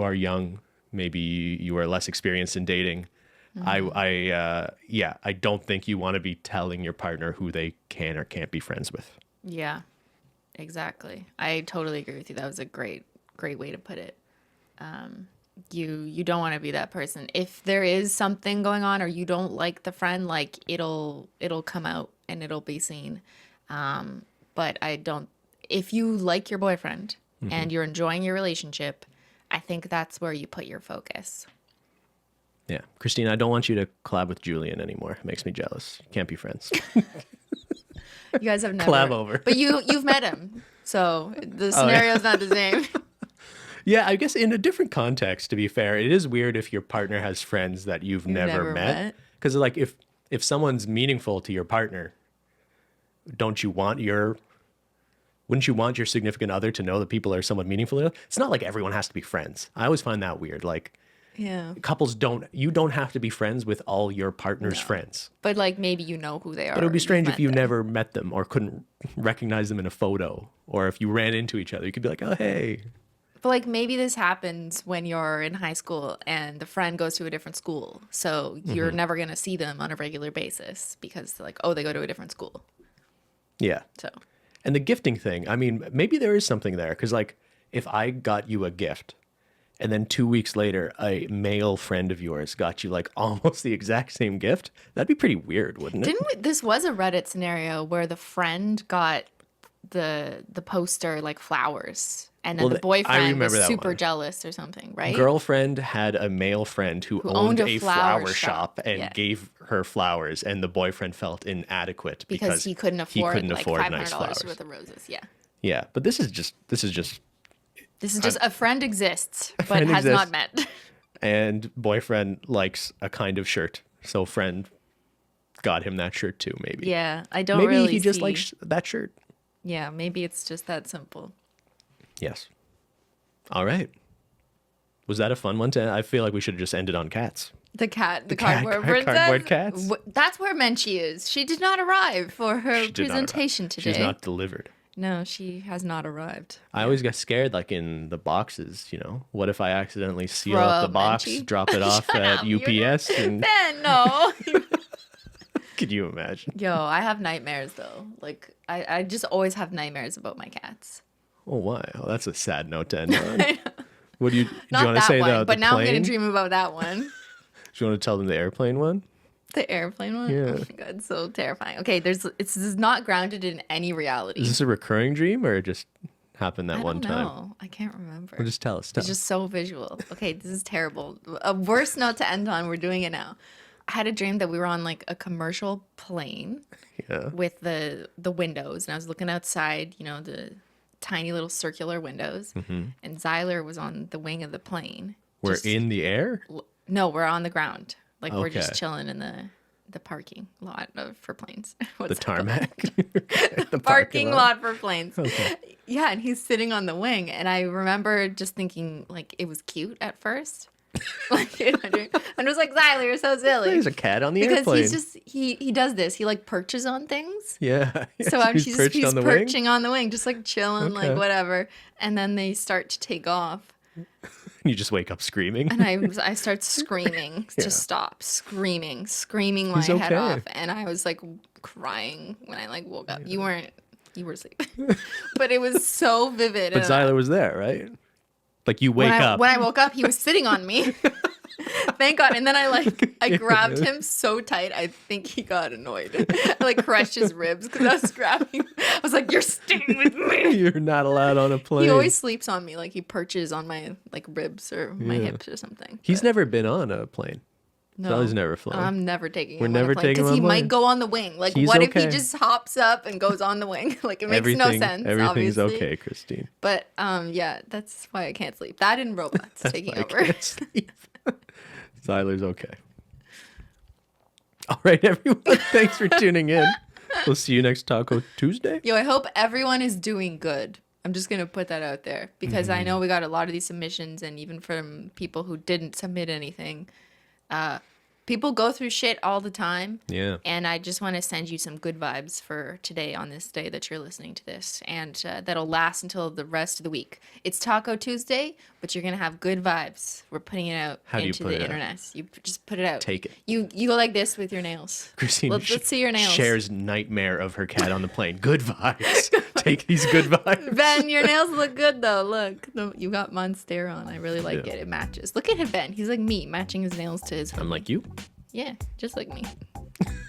are young, maybe you are less experienced in dating. I don't think you want to be telling your partner who they can or can't be friends with. Yeah, exactly. I totally agree with you. That was a great way to put it. You don't want to be that person. If there is something going on or you don't like the friend, like it'll come out and it'll be seen. But if you like your boyfriend and you're enjoying your relationship, I think that's where you put your focus. Yeah. Cristine, I don't want you to collab with Julian anymore. It makes me jealous. You can't be friends. You guys have never collab over. But you've met him. So the scenario's not the same. Yeah, I guess in a different context, to be fair, it is weird if your partner has friends that you've never met. Because like if someone's meaningful to your partner, wouldn't you want your significant other to know that people are somewhat meaningful? It's not like everyone has to be friends. I always find that weird. Like, yeah, couples you don't have to be friends with all your partner's friends. But like maybe you know who they are. But it would be strange if you never met them or couldn't recognize them in a photo, or if you ran into each other, you could be like, oh, hey. But like maybe this happens when you're in high school and the friend goes to a different school. So you're never going to see them on a regular basis because like, oh, they go to a different school. Yeah. So. And the gifting thing, I mean, maybe there is something there. Because like if I got you a gift and then 2 weeks later, a male friend of yours got you like almost the exact same gift, that'd be pretty weird, wouldn't it? This was a Reddit scenario where the friend got the poster like flowers. And then the boyfriend was super jealous or something, right? Girlfriend had a male friend who owned a flower shop and gave her flowers, and the boyfriend felt inadequate because he couldn't afford like $500 nice flowers worth of roses. Yeah. Yeah, but this is just a friend exists but has not met. And boyfriend likes a kind of shirt, so friend got him that shirt too. Maybe. Yeah, I don't. Maybe he just likes that shirt. Yeah, maybe it's just that simple. Yes. All right. Was that a fun one? I feel like we should have just ended on cats. The cardboard princess. Cardboard cats. That's where Menchie is. She did not arrive for her presentation today. She's not delivered. No, she has not arrived. I always get scared, like in the boxes, you know. What if I accidentally seal up the box, Menchie? drop it off at UPS? And... Ben, no. Could you imagine? Yo, I have nightmares though. Like I just always have nightmares about my cats. Oh, why? Oh, that's a sad note to end on. What do you Not want to that say? one, The but now plane? I'm gonna dream about that one. Do you want to tell them the airplane one? The airplane one? Yeah. Oh my god, so terrifying. Okay, this is not grounded in any reality. Is this a recurring dream or it just happened that one time? No, I can't remember. Well, just tell us. It's just so visual. Okay, this is terrible. A worse note to end on. We're doing it now. I had a dream that we were on like a commercial plane with the windows, and I was looking outside, you know, the tiny little circular windows, and Zyler was on the wing of the plane. We're in the air? No, we're on the ground. Like we're just chilling in the parking lot for planes. The tarmac? The parking lot for planes. Okay. Yeah, and he's sitting on the wing, and I remember just thinking like it was cute at first. Like, and I was like, Zyler, you're so silly. There's a cat on the because airplane. He's just he does this. He like perches on things. Yeah. So he's perching on the wing, just like chilling, like whatever. And then they start to take off. You just wake up screaming. And I start screaming to stop, screaming my head off. And I was like crying when I like woke up. You were asleep. But it was so vivid. But Zyler was there, right? Like you wake up. When I woke up, he was sitting on me. Thank God. And then I grabbed him so tight, I think he got annoyed. I like crushed his ribs because I was grabbing. I was like, "You're staying with me. You're not allowed on a plane." He always sleeps on me, like he perches on my like ribs or my hips or something. He's never been on a plane. No. Sally's never flown. I'm never taking We're him never on a plane taking him because he on a might plane. go on the wing. Like, He's what if he okay. just hops up and goes on the wing? Like, it makes no sense. Everything's obviously. okay, Christine. But yeah, that's why I can't sleep. That and robots That's taking why I over. can't sleep. Tyler's okay. All right, everyone. Thanks for tuning in. We'll see you next Taco Tuesday. Yo, I hope everyone is doing good. I'm just going to put that out there because I know we got a lot of these submissions, and even from people who didn't submit anything. People go through shit all the time. Yeah. And I just want to send you some good vibes for today on this day that you're listening to this. And that'll last until the rest of the week. It's Taco Tuesday, but you're going to have good vibes. We're putting it out into the internet. You just put it out. Take it. You go like this with your nails. Christine let's see your nails. shares nightmare of her cat on the plane. Good vibes. Take these good vibes. Ben, your nails look good though. Look, you got Monstera on. I really like it. It matches. Look at him, Ben. He's like me, matching his nails to his. I'm like you. Yeah, just like me.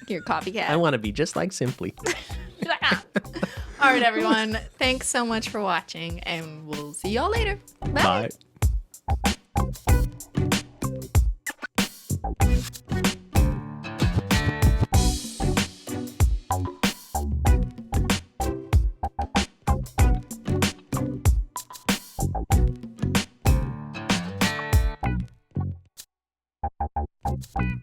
You're a copycat. I want to be just like Simply. All right, everyone. Thanks so much for watching, and we'll see y'all later. Bye. Bye.